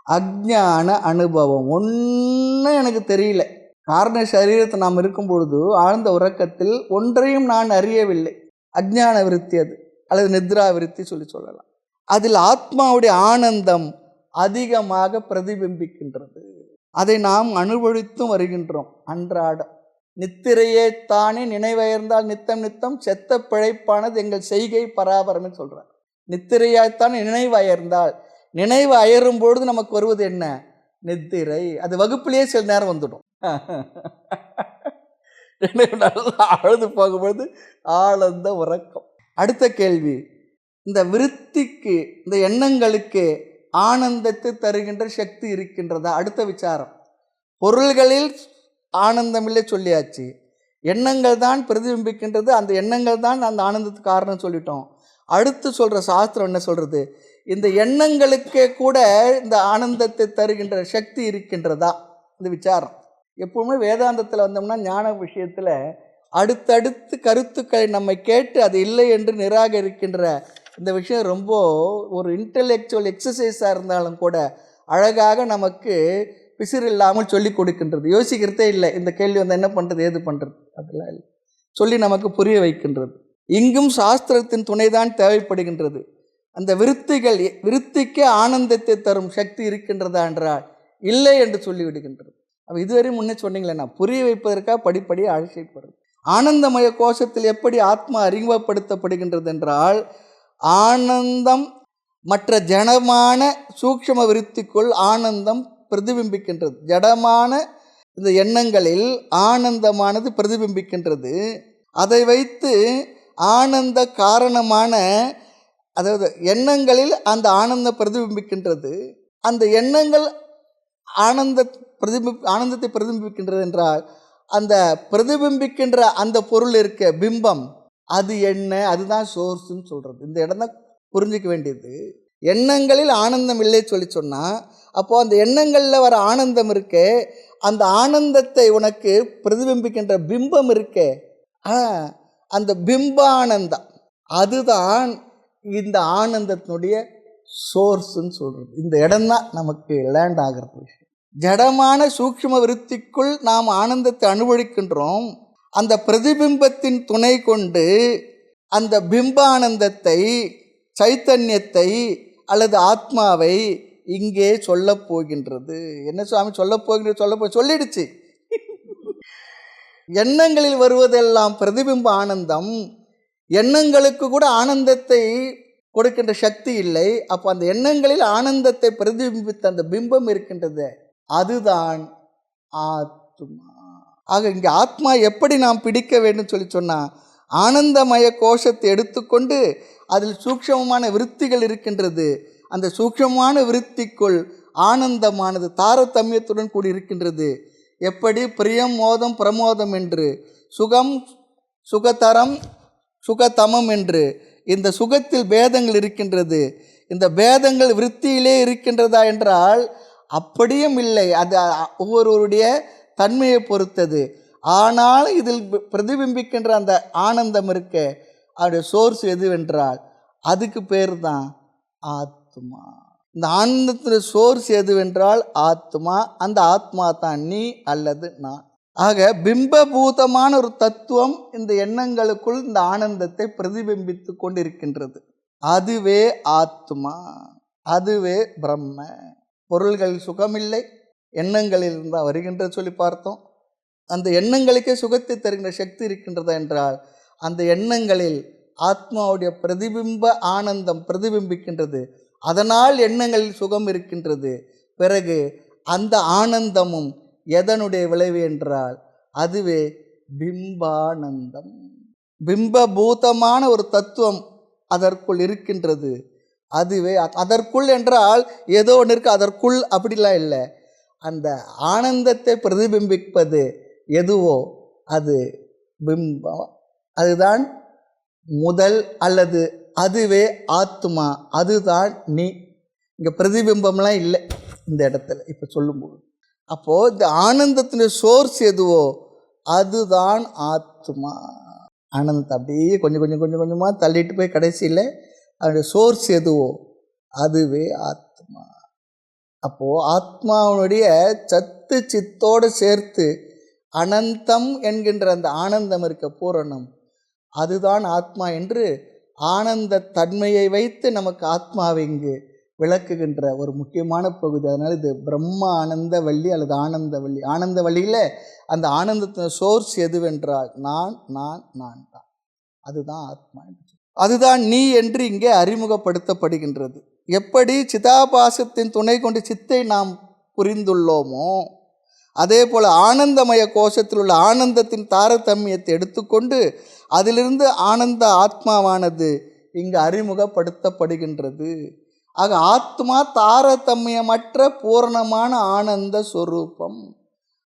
அஜ்ஞான அனுபவம், ஒன்றும் எனக்கு தெரியல. காரண சரீரத்தை நாம் இருக்கும் பொழுது ஆழ்ந்த உறக்கத்தில் ஒன்றையும் நான் அறியவில்லை, அஜ்ஞான விருத்தி அது, அல்லது நித்ரா விருத்தி சொல்லலாம். அதில் ஆத்மாவுடைய ஆனந்தம் அதிகமாக பிரதிபிம்பிக்கின்றது. அதை நாம் அனுபவித்தும் வருகின்றோம் அன்றாடம். நித்திரையே தானே நினைவயர்ந்தால் நித்தம் நித்தம் செத்த பிழைப்பானது எங்கள் செய்கை பராபரம்னு சொல்கிறார். நித்திரையாய்த்தானே நினைவயர்ந்தால், நினைவு அயரும் பொழுது நமக்கு வருவது என்ன, நித்திரை. அது வகுப்பிலேயே சில நேரம் வந்துடும். நினைவு நல்லா அழுது போகும்பொழுது ஆழ்ந்த உறக்கம். அடுத்த கேள்வி, இந்த விருத்திக்கு, இந்த எண்ணங்களுக்கு ஆனந்தத்தை தருகின்ற சக்தி இருக்கின்றதா? அடுத்த விசாரம். பொருள்களில் ஆனந்தமில்லை சொல்லியாச்சு, எண்ணங்கள் தான் பிரதிபிம்பிக்கின்றது, அந்த எண்ணங்கள் தான் அந்த ஆனந்தத்துக்கு காரணம் சொல்லிட்டோம். அடுத்து சொல்கிற சாஸ்திரம் என்ன சொல்கிறது, இந்த எண்ணங்களுக்கே கூட இந்த ஆனந்தத்தை தருகின்ற சக்தி இருக்கின்றதா? இந்த விசாரம். எப்பவுமே வேதாந்தத்தில் வந்தோம்னா ஞான விஷயத்தில் அடுத்தடுத்து கருத்துக்களை நம்மை கேட்டு அது இல்லை என்று நிராகரிக்கின்ற இந்த விஷயம் ரொம்ப ஒரு இன்டலெக்சுவல் எக்ஸசைஸாக இருந்தாலும் கூட அழகாக நமக்கு பிசிறு இல்லாமல் சொல்லி கொடுக்கின்றது. யோசிக்கிறதே இல்லை, இந்த கேள்வி வந்து என்ன பண்ணுறது ஏது பண்ணுறது அப்படிலாம் இல்லை, சொல்லி நமக்கு புரிய வைக்கின்றது. இங்கும் சாஸ்திரத்தின் துணைதான் தேவைப்படுகின்றது. அந்த விருத்திக்கு ஆனந்தத்தை தரும் சக்தி இருக்கின்றதா என்றால் இல்லை என்று சொல்லிவிடுகின்றது. அப்போ இதுவரை முன்னே சொன்னீங்களே, நான் புரிய வைப்பதற்காக படிப்படியாக அழைக்கப்படுறது. ஆனந்தமய கோஷத்தில் எப்படி ஆத்மா அறிமுகப்படுத்தப்படுகின்றது என்றால், ஆனந்தம் மற்ற ஜடமான சூக்ஷ்ம விருத்திக்குள் ஆனந்தம் பிரதிபிம்பிக்கின்றது. ஜடமான இந்த எண்ணங்களில் ஆனந்தமானது பிரதிபிம்பிக்கின்றது. அதை வைத்து ஆனந்த காரணமான, அதாவது எண்ணங்களில் அந்த ஆனந்தம் பிரதிபிம்பிக்கின்றது. அந்த எண்ணங்கள் ஆனந்தத்தை பிரதிபிம்பிக்கின்றது என்றால், அந்த பிரதிபிம்பிக்கின்ற அந்த பொருள் இருக்க பிம்பம் அது என்ன, அதுதான் சோர்ஸ்ன்னு சொல்கிறது. இந்த இடம் தான் புரிஞ்சிக்க வேண்டியது. எண்ணங்களில் ஆனந்தம் இல்லை சொல்லி சொன்னால், அப்போது அந்த எண்ணங்களில் வர ஆனந்தம் இருக்கே, அந்த ஆனந்தத்தை உனக்கு பிரதிபிம்பிக்கின்ற பிம்பம் இருக்கே, அந்த பிம்பானந்தம் அதுதான் இந்த ஆனந்தத்தினுடைய சோர்ஸ்ன்னு சொல்கிறது. இந்த இடம்தான் நமக்கு லேண்ட் ஆகிறது விஷயம். ஜடமான சூக்ஷ்ம விருத்திக்குள் நாம் ஆனந்தத்தை அனுபவிக்கின்றோம். அந்த பிரதிபிம்பத்தின் துணை கொண்டு அந்த பிம்பானந்தத்தை, சைத்தன்யத்தை அல்லது ஆத்மாவை இங்கே சொல்ல போகின்றது. என்ன சுவாமி சொல்ல போகின்றது? சொல்லிடுச்சு. எண்ணங்களில் வருவதெல்லாம் பிரதிபிம்ப ஆனந்தம். எண்ணங்களுக்கு கூட ஆனந்தத்தை கொடுக்கின்ற சக்தி இல்லை. அப்போ அந்த எண்ணங்களில் ஆனந்தத்தை பிரதிபிம்பித்த அந்த பிம்பம் இருக்கின்றது, அதுதான் ஆத்மா. ஆக இங்கே ஆத்மா எப்படி நாம் பிடிக்க வேண்டும் சொல்லி சொன்னால், ஆனந்தமய கோஷத்தை எடுத்துக்கொண்டு அதில் சூக்ஷ்மமான விருத்திகள் இருக்கின்றது. அந்த சூக்ஷ்மமான விருத்திக்குள் ஆனந்தமானது தாரதமியத்துடன் கூடி இருக்கின்றது. எப்படி பிரியம், மோதம், பிரமோதம் என்று, சுகம், சுகதரம், சுகதமம் என்று இந்த சுகத்தில் பேதங்கள் இருக்கின்றது. இந்த பேதங்கள் விருத்தியிலே இருக்கின்றதா என்றால் அப்படியும் இல்லை, அது ஒவ்வொருவருடைய தன்மையை பொறுத்தது. ஆனால் இதில் பிரதிபிம்பிக்கின்ற அந்த ஆனந்தம் இருக்க, அதோடைய சோர்ஸ் எதுவென்றால் அதுக்கு பேர் தான் ஆத்மா. இந்த ஆனந்தத்தின் சோர்ஸ் எதுவென்றால் ஆத்மா. அந்த ஆத்மா தான் நீ அல்லது நான். ஆக பிம்பபூதமான ஒரு தத்துவம் இந்த எண்ணங்களுக்குள் இந்த ஆனந்தத்தை பிரதிபிம்பித்து கொண்டிருக்கின்றது. அதுவே ஆத்மா, அதுவே பிரம்ம. பொருள்களில் சுகமில்லை, எண்ணங்களில் இருந்தால் வருகின்ற சொல்லி பார்த்தோம். அந்த எண்ணங்களுக்கே சுகத்தை தருகின்ற சக்தி இருக்கின்றதா என்றால் அந்த எண்ணங்களில் ஆத்மாவுடைய பிரதிபிம்ப ஆனந்தம் பிரதிபிம்பிக்கின்றது. அதனால் எண்ணங்களில் சுகம் இருக்கின்றது. பிறகு அந்த ஆனந்தமும் எதனுடைய விளைவு என்றால் அதுவே பிம்பானந்தம். பிம்பபூதமான ஒரு தத்துவம் அதற்குள் இருக்கின்றது. அதுவே அதற்குள் என்றால் ஏதோ ஒன்று இருக்கு, அதற்குள் அப்படிலாம் இல்லை. அந்த ஆனந்தத்தை பிரதிபிம்பிப்பது எதுவோ அது பிம்பம், அதுதான் முதல், அல்லது அதுவே ஆத்மா, அதுதான் நீ. இங்கே பிரதிபிம்பம்லாம் இல்லை இந்த இடத்துல இப்போ சொல்லும்போது. அப்போது இந்த ஆனந்தத்தினுடைய சோர்ஸ் எதுவோ அதுதான் ஆத்மா. ஆனந்தத்தை அப்படியே கொஞ்சம் கொஞ்சம் கொஞ்சம் கொஞ்சமாக தள்ளிட்டு போய் கடைசியில் அதனுடைய சோர்ஸ் எதுவோ அதுவே ஆத்மா. அப்போது ஆத்மாவுடைய சத்து சித்தோடு சேர்த்து அனந்தம் என்கின்ற அந்த ஆனந்தம் இருக்க பூரணம், அதுதான் ஆத்மா என்று ஆனந்த தன்மையை வைத்து நமக்கு ஆத்மாவை இங்கு விளக்குகின்ற ஒரு முக்கியமான பகுதி. அதனால் இது பிரம்ம ஆனந்த வள்ளி அல்லது ஆனந்த வள்ளி. ஆனந்த வள்ளியில் அந்த ஆனந்தத்தின் சோர்ஸ் எதுவென்றால் நான் நான் நான் தான், அதுதான் ஆத்மா. அதுதான் நீ என்று இங்கே அறிமுகப்படுத்தப்படுகின்றது. எப்படி சிதாபாசத்தின் துணை கொண்டு சித்தை நாம் புரிந்துள்ளோமோ அதே போல் ஆனந்தமய கோஷத்தில் உள்ள ஆனந்தத்தின் தாரதமியத்தை எடுத்துக்கொண்டு அதிலிருந்து ஆனந்த ஆத்மாவானது இங்கு அறிமுகப்படுத்தப்படுகின்றது. ஆக ஆத்மா தாரதமியமற்ற பூரணமான ஆனந்த ஸ்வரூபம்.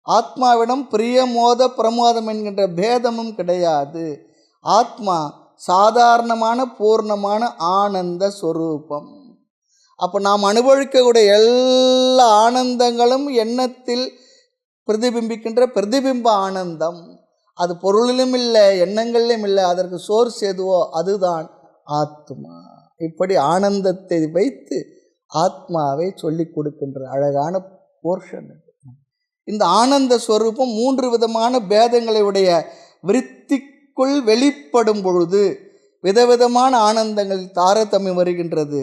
ஆத்மாவிடம் பிரியமோத பிரமோதம் என்கின்ற பேதமும் கிடையாது. ஆத்மா சாதாரணமான பூர்ணமான ஆனந்த ஸ்வரூபம். அப்போ நாம் அனுபவிக்கக்கூடிய எல்லா ஆனந்தங்களும் எண்ணத்தில் பிரதிபிம்பிக்கின்ற பிரதிபிம்ப ஆனந்தம். அது பொருளிலும் இல்லை, எண்ணங்களிலும் இல்லை. அதற்கு சோர்ஸ் எதுவோ அதுதான் ஆத்மா. இப்படி ஆனந்தத்தை வைத்து ஆத்மாவை சொல்லி கொடுக்கின்ற அழகான போர்ஷன். இந்த ஆனந்த ஸ்வரூபம் 3 விதமான பேதங்களை உடைய விருத்திக்குள் வெளிப்படும் பொழுது விதவிதமான ஆனந்தங்கள் தாரதமியம் வருகின்றது.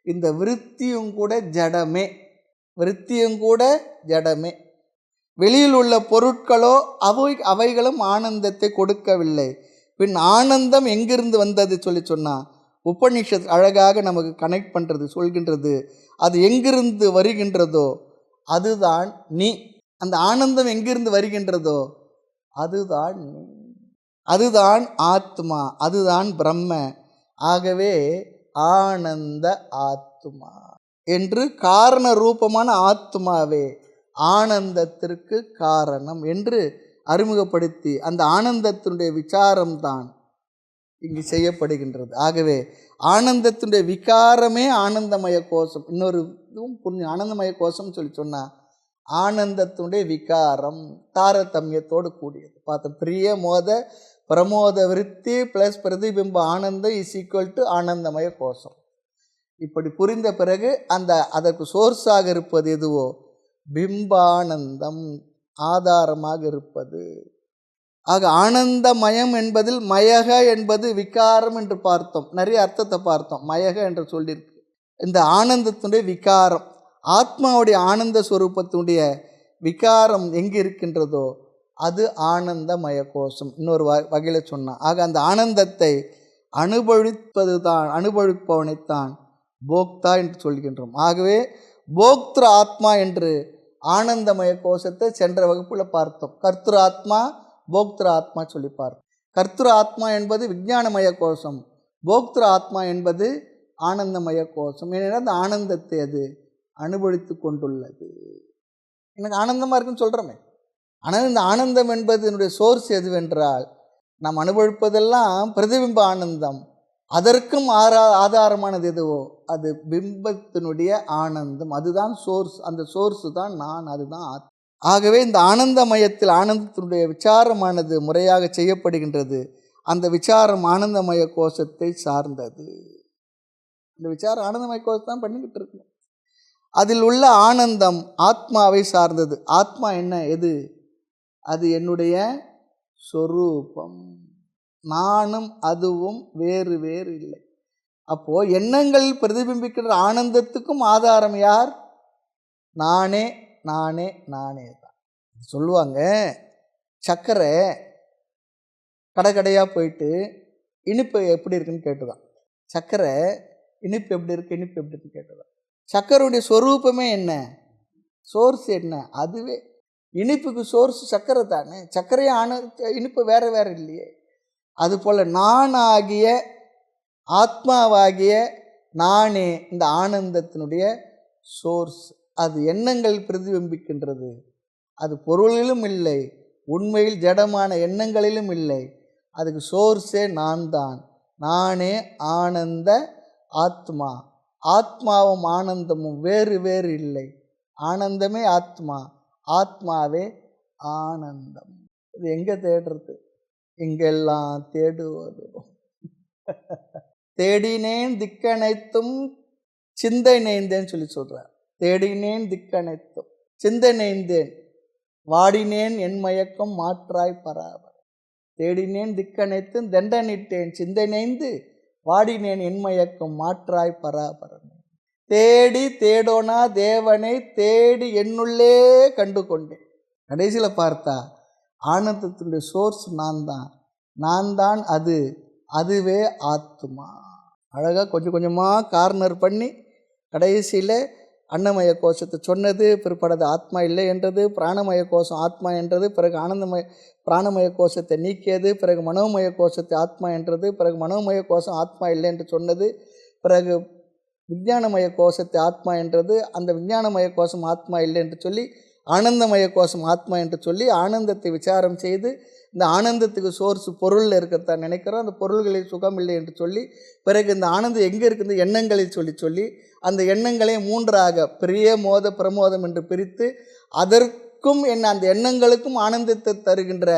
இந்த விருத்தியும் கூட ஜடமே, விருத்தியும் கூட ஜடமே. வெளியில் உள்ள பொருட்களோ அவைகளும் ஆனந்தத்தை கொடுக்கவில்லை. பின் ஆனந்தம் எங்கிருந்து வந்தது சொல்லி சொன்னா உபனிஷத் அழகாக நமக்கு கனெக்ட் பண்ணுறது, சொல்கின்றது. அது எங்கிருந்து வருகின்றதோ அதுதான் நீ. அந்த ஆனந்தம் எங்கிருந்து வருகின்றதோ அதுதான் நீ, அதுதான் ஆத்மா, அதுதான் பிரம்ம. ஆகவே ஆனந்த ஆத்மா என்று காரண ரூபமான ஆத்மாவே ஆனந்தத்திற்கு காரணம் என்று அறிமுகப்படுத்தி அந்த ஆனந்தத்தினுடைய விசாரம்தான் இங்கு செய்யப்படுகின்றது. ஆகவே ஆனந்தத்தினுடைய விகாரமே ஆனந்தமய கோஷம். இன்னொரு இதுவும் புரிஞ்சு, ஆனந்தமய கோஷம் சொல்லி சொன்னால் ஆனந்தத்தினுடைய விகாரம் தாரதமியத்தோடு கூடியது. பார்த்தோம், பிரிய மோத பிரமோத விருத்தி ப்ளஸ் பிரதிபிம்ப ஆனந்தம் இஸ் ஈக்குவல் டு ஆனந்தமய கோஷம். இப்படி புரிந்த பிறகு அதற்கு சோர்ஸாக இருப்பது எதுவோ பிம்பானந்தம் ஆதாரமாக இருப்பது. ஆக ஆனந்தமயம் என்பதில் மயக என்பது விகாரம் என்று பார்த்தோம், நிறைய அர்த்தத்தை பார்த்தோம். மயக என்று சொல்லியிருக்கு. இந்த ஆனந்தத்தினுடைய விகாரம், ஆத்மாவுடைய ஆனந்த ஸ்வரூபத்தினுடைய விகாரம் எங்கே இருக்கின்றதோ அது ஆனந்தமய கோஷம். இன்னொரு வகையில் சொன்னான். ஆக அந்த ஆனந்தத்தை அனுபவிப்பவனைத்தான் போக்தா என்று சொல்கின்றோம். ஆகவே போக்திரு ஆத்மா என்று ஆனந்தமய கோஷத்தை சென்ற வகுப்பில் பார்த்தோம். கர்த்திரு ஆத்மா போக்திரு ஆத்மா சொல்லி பார்த்தோம். கர்த்திரு ஆத்மா என்பது விஞ்ஞானமய கோஷம், போக்திரு ஆத்மா என்பது ஆனந்தமய கோஷம். ஏனென்றால் அந்த ஆனந்தத்தை அது அனுபவித்து கொண்டுள்ளது. எனக்கு ஆனந்தமாக இருக்குன்னு சொல்கிறோமே, ஆனால் இந்த ஆனந்தம் என்பது என்னுடைய சோர்ஸ் எதுவென்றால் நாம் அனுபவிப்பதெல்லாம் பிரதிபிம்ப ஆனந்தம். அதற்கும் ஆதாரமானது எதுவோ அது பிம்பத்தினுடைய ஆனந்தம், அதுதான் சோர்ஸ். அந்த சோர்ஸு தான் நான், அதுதான் ஆத்மா. ஆகவே இந்த ஆனந்தமயத்தில் ஆனந்தத்தினுடைய விசாரமானது முறையாக செய்யப்படுகின்றது. அந்த விசாரம் ஆனந்தமய கோஷத்தை சார்ந்தது. இந்த விசாரம் ஆனந்தமய கோஷத்தை தான் பண்ணிக்கிட்டு இருக்கணும். அதில் உள்ள ஆனந்தம் ஆத்மாவை சார்ந்தது. ஆத்மா என்ன, எது? அது என்னுடைய சொரூபம். நானும் அதுவும் வேறு வேறு இல்லை. அப்போது எண்ணங்கள் பிரதிபிம்பிக்கின்ற ஆனந்தத்துக்கும் ஆதாரம் யார்? நானே நானே நானே தான். சொல்லுவாங்க, சர்க்கரை கடையாக போயிட்டு இனிப்பு எப்படி இருக்குன்னு கேட்டுதான். சர்க்கரை இனிப்பு எப்படி இருக்கு, இனிப்பு எப்படி இருக்குன்னு கேட்டுதான். சர்க்கரையுடைய சொரூபமே என்ன, சோர்ஸ் என்ன? அதுவே இனிப்புக்கு சோர்ஸ் சர்க்கரை தானே. சர்க்கரையே இனிப்பு வேறு வேறு இல்லையே. அதுபோல் நான் ஆகிய ஆத்மாவாகிய நானே இந்த ஆனந்தத்தினுடைய சோர்ஸ். அது எண்ணங்கள் பிரதிபிம்பிக்கின்றது. அது பொருளிலும் இல்லை, உண்மையில் ஜடமான எண்ணங்களிலும் இல்லை. அதுக்கு சோர்ஸே நான் தான். நானே ஆனந்த ஆத்மா. ஆத்மாவும் ஆனந்தமும் வேறு வேறு இல்லை. ஆனந்தமே ஆத்மா, ஆத்மாவே ஆனந்தம். இது எங்கே தேடுறது? இங்கெல்லாம் தேடுவது. தேடினேன் திக்கனைத்தும் சிந்தை நெய்ந்தேன்னு சொல்லி சொல்கிறார். தேடினேன் திக்கனைத்தும் சிந்தை நெய்ந்தேன், வாடினேன் என் மயக்கம் மாற்றாய் பராபரம். தேடினேன் திக்கனைத்தும் தண்டனிட்டேன் சிந்தை நெய்ந்து, வாடினேன் என் மயக்கம் மாற்றாய் பராபரம். தேடி தேடோனா தேவனை தேடி என்னுள்ளே கண்டு கொண்டேன். கடைசியில் பார்த்தா ஆனந்தத்தினுடைய சோர்ஸ் நான் தான், நான் தான் அது, அதுவே ஆத்மா. அழகாக கொஞ்சம் கொஞ்சமாக கார்னர் பண்ணி கடைசியில் அன்னமய கோஷத்தை சொன்னது, பிற்படுது ஆத்மா இல்லை என்றது, பிராணமய கோஷம் ஆத்மா என்றது, பிறகு பிராணமய கோஷத்தை நீக்கியது, பிறகு மனோமய கோஷத்தை ஆத்மா என்றது, பிறகு மனோமய கோஷம் ஆத்மா இல்லை என்று சொன்னது, பிறகு விஞ்ஞானமய கோஷத்தை ஆத்மா என்றது, அந்த விஞ்ஞானமய கோஷம் ஆத்மா இல்லை என்று சொல்லி ஆனந்தமய கோஷம் ஆத்மா என்று சொல்லி ஆனந்தத்தை விசாரம் செய்து, இந்த ஆனந்தத்துக்கு சோர்ஸ் பொருளில் இருக்கிறதா நினைக்கிறோம், அந்த பொருள்களில் சுகம் இல்லை என்று சொல்லி, பிறகு இந்த ஆனந்தம் எங்கே இருக்குது எண்ணங்களில் சொல்லி அந்த எண்ணங்களை 3ஆக பிரிய மோத பிரமோதம் என்று பிரித்து, அதற்கும் அந்த எண்ணங்களுக்கும் ஆனந்தத்தை தருகின்ற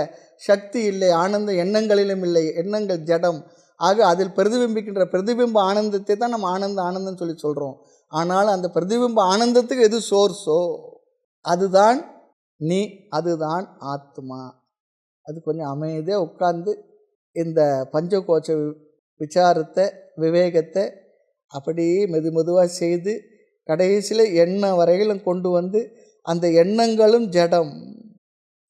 சக்தி இல்லை. ஆனந்தம் எண்ணங்களிலும் இல்லை, எண்ணங்கள் ஜடம். ஆக அதில் பிரதிபிம்பிக்கின்ற பிரதிபிம்ப ஆனந்தத்தை தான் நம்ம ஆனந்தம் சொல்லி சொல்கிறோம். ஆனால் அந்த பிரதிபிம்ப ஆனந்தத்துக்கு எது சோர்ஸோ அதுதான் நீ, அதுதான் ஆத்மா. அது கொஞ்சம் அமைதியாக உட்கார்ந்து இந்த பஞ்சகோஷ விசாரத்தை விவேகத்தை அப்படியே மெதுவாக செய்து கடைசியில் எண்ணம் வரையிலும் கொண்டு வந்து அந்த எண்ணங்களும் ஜடம்.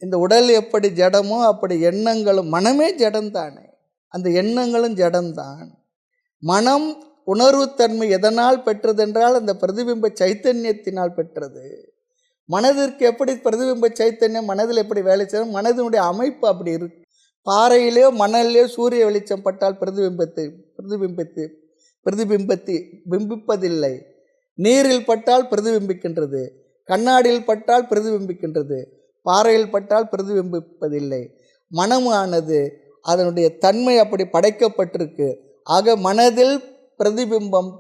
இந்த உடல் எப்படி ஜடமோ அப்படி எண்ணங்களும், மனமே ஜடம் தானே, அந்த எண்ணங்களும் ஜடம்தான். மனம் உணர்வுத்தன்மை எதனால் பெற்றது என்றால் அந்த பிரதிபிம்ப சைத்தன்யத்தினால் பெற்றது. மனதிற்கு எப்படி பிரதிபிம்ப சைத்தன்யம் மனதில் எப்படி வேலை செய்யும்? மனதினுடைய அமைப்பு அப்படி இருக்கு. பாறையிலேயோ மணல்லையோ சூரிய வெளிச்சம் பட்டால் பிம்பிப்பதில்லை. நீரில் பட்டால் பிரதிபிம்பிக்கின்றது, கண்ணாடியில் பட்டால் பிரதிபிம்பிக்கின்றது, பாறையில் பட்டால் பிரதிபிம்பிப்பதில்லை. மனமானது அதனுடைய தன்மை அப்படி படைக்கப்பட்டிருக்கு. ஆக மனதில் பிரதிபிம்பம்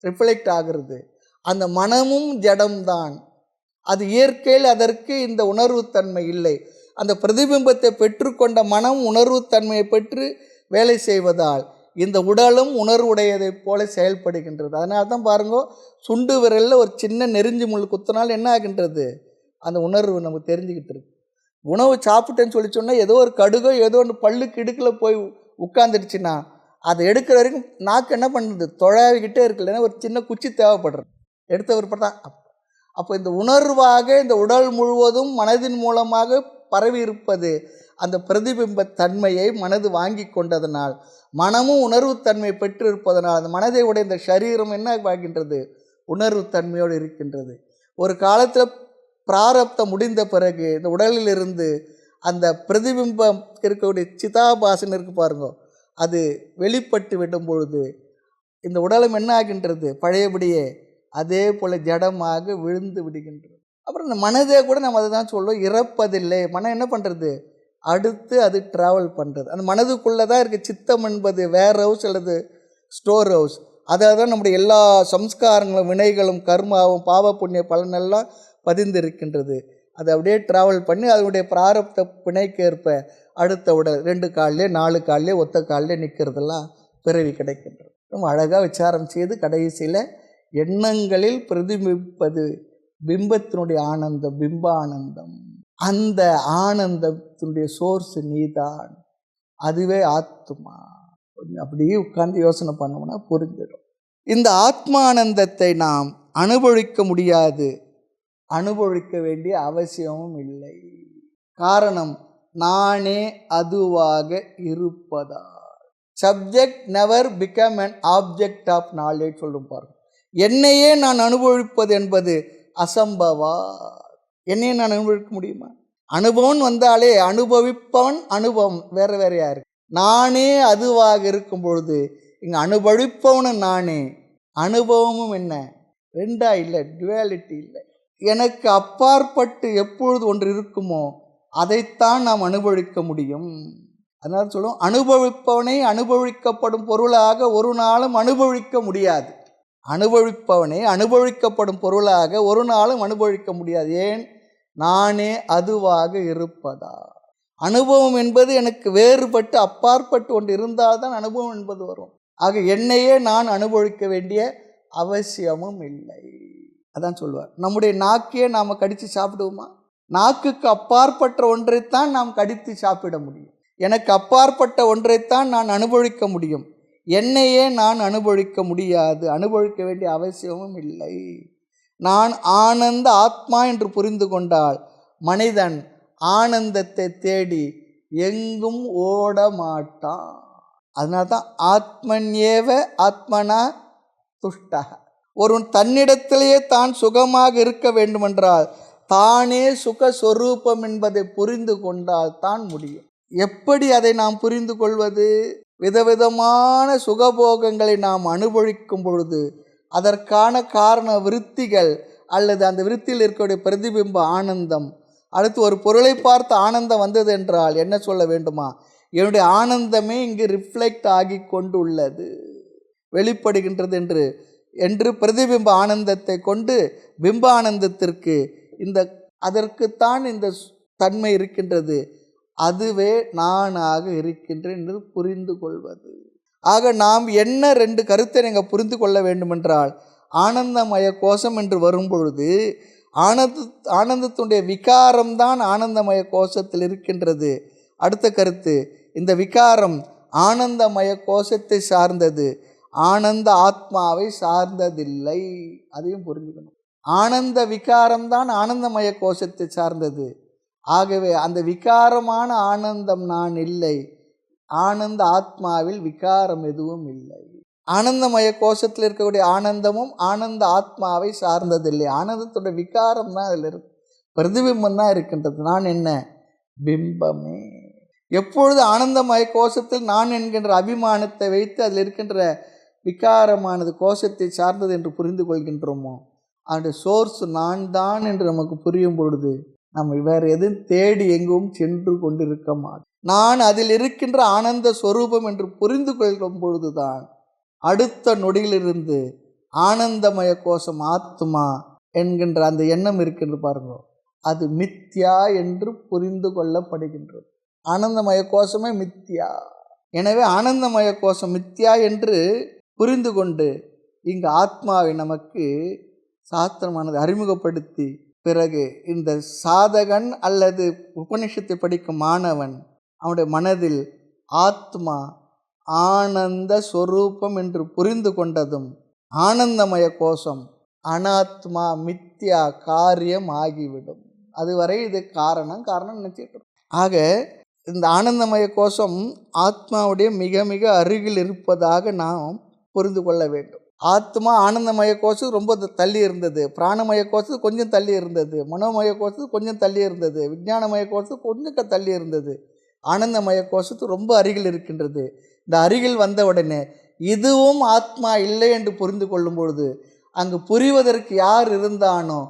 ரிஃப்ளெக்ட் ஆகிறது. அந்த மனமும் ஜடம்தான். அது இயற்கையில் அதற்கு இந்த உணர்வுத்தன்மை இல்லை. அந்த பிரதிபிம்பத்தை பெற்றுக்கொண்ட மனம் உணர்வுத்தன்மையை பெற்று வேலை செய்வதால் இந்த உடலும் உணர்வுடையதைப் போல செயல்படுகின்றது. அதனால தான் பாருங்க, சுண்டு விரலில் ஒரு சின்ன நெருஞ்சி முள் குத்தினால் என்ன ஆகின்றது? அந்த உணர்வு நமக்கு தெரிஞ்சுக்கிட்டு இருக்கு. உணவு சாப்பிட்டேன்னு சொல்லி சொன்னால் ஏதோ ஒரு கடுகோ ஏதோ ஒன்று பல்லுக்கு இடுக்கில் போய் உட்காந்துடுச்சுன்னா அதை எடுக்கிற வரைக்கும் நாக்கு என்ன பண்ணுறது? தொழாவிக்கிட்டே இருக்குல்லன்னா ஒரு சின்ன குச்சி தேவைப்படுறது, எடுத்த விற்பட்டா. அப்போ இந்த உணர்வாக இந்த உடல் முழுவதும் மனதின் மூலமாக பரவி இருப்பது அந்த பிரதிபிம்ப தன்மையை மனது வாங்கி கொண்டதனால், மனமும் உணர்வுத்தன்மை பெற்றிருப்பதனால் அந்த மனதை உடைய இந்த சரீரம் என்ன ஆகின்றது? உணர்வுத்தன்மையோடு இருக்கின்றது. ஒரு காலத்தில் பிராரப்தம் முடிந்த பிறகு இந்த உடலிலிருந்து அந்த பிரதிபிம்பம் இருக்கக்கூடிய சிதாபாசன் இருக்கு பாருங்க, அது வெளிப்பட்டு விடும் பொழுது இந்த உடலும் என்ன ஆகின்றது? பழையபடியே அதே போல் ஜடமாக விழுந்து விடுகின்றது. அப்புறம் இந்த மனதே கூட நம்ம அதை தான் சொல்லுவோம், இறப்பதில்லை. மனம் என்ன பண்ணுறது? அடுத்து அது ட்ராவல் பண்ணுறது. அந்த மனதுக்குள்ளே தான் இருக்குது. சித்தம் என்பது வேர் ஹவுஸ் அல்லது ஸ்டோர் ஹவுஸ். அதாவது தான் நம்முடைய எல்லா சம்ஸ்காரங்களும் வினைகளும் கர்மாவும் பாவ புண்ணிய பலனெல்லாம் பதிந்திருக்கின்றது. அது அப்படியே ட்ராவல் பண்ணி அதனுடைய பிராரப்த பிணைக்கேற்ப அடுத்த உடல் 2 கால்லே 4 கால்லே ஒத்த கால்லே நிற்கிறதெல்லாம் பிறவி கிடைக்கின்றது. ரொம்ப அழகாக விசாரம் செய்து கடைசியில் எண்ணங்களில் பிரதிபிப்பது பிம்பத்தினுடைய ஆனந்தம், பிம்பானந்தம். அந்த ஆனந்தத்தினுடைய சோர்ஸ் நீதான், அதுவே ஆத்மா. அப்படியே உட்கார்ந்து யோசனை பண்ணோம்னா புரிஞ்சிடும். இந்த ஆத்மானந்தத்தை நாம் அனுபவிக்க முடியாது, அனுபவிக்க வேண்டிய அவசியமும் இல்லை. காரணம், நானே அதுவாக இருப்பதால். Subject never become an object of knowledge சொல்லும் பாருங்க. என்னையே நான் அனுபவிப்பது என்பது அசம்பவா. என்னையே நான் அனுபவிக்க முடியுமா? அனுபவம் வந்தாலே அனுபவிப்பவன் அனுபவம் வேற வேறையா இருக்கு. நானே அதுவாக இருக்கும் பொழுது இங்கே அனுபவிப்பவனும் நானே, அனுபவமும் என்ன ரெண்டா இல்லை, டுவாலிட்டி இல்லை. எனக்கு அப்பாற்பட்டு எப்பொழுது ஒன்று இருக்குமோ அதைத்தான் நாம் அனுபவிக்க முடியும். அதனால சொல்லுவோம், அனுபவிப்பவனை அனுபவிக்கப்படும் பொருளாக ஒரு நாளும் அனுபவிக்க முடியாது. அனுபவிப்பவனை அனுபவிக்கப்படும் பொருளாக ஒரு நாளும் அனுபவிக்க முடியாது. ஏன்? நானே அதுவாக இருப்பதா. அனுபவம் என்பது எனக்கு வேறுபட்டு அப்பாற்பட்டு ஒன்று இருந்தால் தான் அனுபவம் என்பது வரும். ஆக என்னையே நான் அனுபவிக்க வேண்டிய அவசியமும் இல்லை. அதான் சொல்லுவார், நம்முடைய நாக்கையே நாம் கடித்து சாப்பிடுவோமா? நாக்குக்கு அப்பாற்பட்ட ஒன்றைத்தான் நாம் கடித்து சாப்பிட முடியும். எனக்கு அப்பாற்பட்ட ஒன்றைத்தான் நான் அனுபவிக்க முடியும். என்னையே நான் அனுபவிக்க முடியாது, அனுபவிக்க வேண்டிய அவசியமும் இல்லை. நான் ஆனந்த ஆத்மா என்று புரிந்து கொண்டால் மனிதன் ஆனந்தத்தை தேடி எங்கும் ஓட மாட்டான். அதனால தான் ஆத்மன்யேவ ஆத்மனா துஷ்டக. ஒருவன் தன்னிடத்திலேயே தான் சுகமாக இருக்க வேண்டுமென்றால் தானே சுகஸ்வரூபம் என்பதை புரிந்து கொண்டால் தான் முடியும். எப்படி அதை நாம் புரிந்து கொள்வது? விதவிதமான சுகபோகங்களை நாம் அனுபவிக்கும் பொழுது அதற்கான காரண விருத்திகள் அல்லது அந்த விருத்தியில் இருக்கக்கூடிய பிரதிபிம்ப ஆனந்தம், அடுத்து ஒரு பொருளை பார்த்து ஆனந்தம் வந்தது என்றால் என்ன சொல்ல வேண்டுமா? என்னுடைய ஆனந்தமே இங்கு ரிஃப்ளெக்ட் ஆகி கொண்டு உள்ளது, வெளிப்படுகின்றது என்று பிரதிபிம்ப ஆனந்தத்தை கொண்டு பிம்ப ஆனந்தத்திற்கு அதற்குத்தான் இந்த தன்மை இருக்கின்றது, அதுவே நானாக இருக்கின்றேன் என்று புரிந்து கொள்வது. ஆக நாம் என்ன 2 கருத்தை நீங்கள் புரிந்து கொள்ள வேண்டுமென்றால், ஆனந்தமய கோஷம் என்று வரும்பொழுது ஆனந்தத்துடைய விகாரம்தான் ஆனந்தமய கோஷத்தில் இருக்கின்றது. அடுத்த கருத்து, இந்த விகாரம் ஆனந்தமய கோஷத்தை சார்ந்தது, ஆனந்த ஆத்மாவை சார்ந்ததில்லை. அதையும் புரிஞ்சுக்கணும். ஆனந்த விகாரம்தான் ஆனந்தமய கோஷத்தை சார்ந்தது. ஆகவே அந்த விகாரமான ஆனந்தம் நான் இல்லை. ஆனந்த ஆத்மாவில் விகாரம் எதுவும் இல்லை. ஆனந்தமய கோஷத்தில் இருக்கக்கூடிய ஆனந்தமும் ஆனந்த ஆத்மாவை சார்ந்ததில்லை. ஆனந்தத்துடைய விகாரம் தான் அதில் இருக்கு, பிரதிபிம்பம் தான் இருக்கின்றது. நான் என்ன? பிம்பமே. எப்பொழுது ஆனந்தமய கோஷத்தில் நான் என்கின்ற அபிமானத்தை வைத்து அதில் இருக்கின்ற விகாரமானது கோஷத்தை சார்ந்தது என்று புரிந்து கொள்கின்றோமோ, அதனுடைய சோர்ஸ் நான் தான் என்று நமக்கு புரியும் பொழுது நம்ம வேறு எதுவும் தேடி எங்கும் சென்று கொண்டிருக்க மாட்டோம். நான் அதில் இருக்கின்ற ஆனந்த ஸ்வரூபம் என்று புரிந்து கொள்ளும் பொழுதுதான் அடுத்த நொடியிலிருந்து ஆனந்தமய கோஷம் ஆத்மா என்கின்ற அந்த எண்ணம் இருக்கின்ற பாருங்க, அது மித்யா என்று புரிந்து கொள்ளப்படுகின்றது. ஆனந்தமய கோஷமே மித்யா. எனவே ஆனந்தமய கோஷம் மித்யா என்று புரிந்து கொண்டு இங்கு ஆத்மாவை நமக்கு சாஸ்திரமானது அறிமுகப்படுத்தி, பிறகு இந்த சாதகன் அல்லது உபனிஷத்தை படிக்கும் மாணவன் அவனுடைய மனதில் ஆத்மா ஆனந்த ஸ்வரூபம் என்று புரிந்து கொண்டதும் ஆனந்தமய கோஷம் அனாத்மா மித்யா காரியம் ஆகிவிடும். அதுவரை இது காரணம் நினைச்சிட்டு. ஆக இந்த ஆனந்தமய கோஷம் ஆத்மாவுடைய மிக மிக அருகில் இருப்பதாக நாம் புரிந்து கொள்ள வேண்டும். ஆத்மா ஆனந்தமய கோஷம் ரொம்ப தள்ளி இருந்தது, பிராணமய கோஷம் கொஞ்சம் தள்ளி இருந்தது, மனோமய கோஷம் கொஞ்சம் தள்ளி இருந்தது, விஞ்ஞானமய கோஷம் கொஞ்சம் தள்ளி இருந்தது, ஆனந்தமய கோஷத்து ரொம்ப அருகில் இருக்கின்றது. இந்த அருகில் வந்த உடனே இதுவும் ஆத்மா இல்லை என்று புரிந்து கொள்ளும் பொழுது அங்கு புரிவதற்கு யார் இருந்தானோ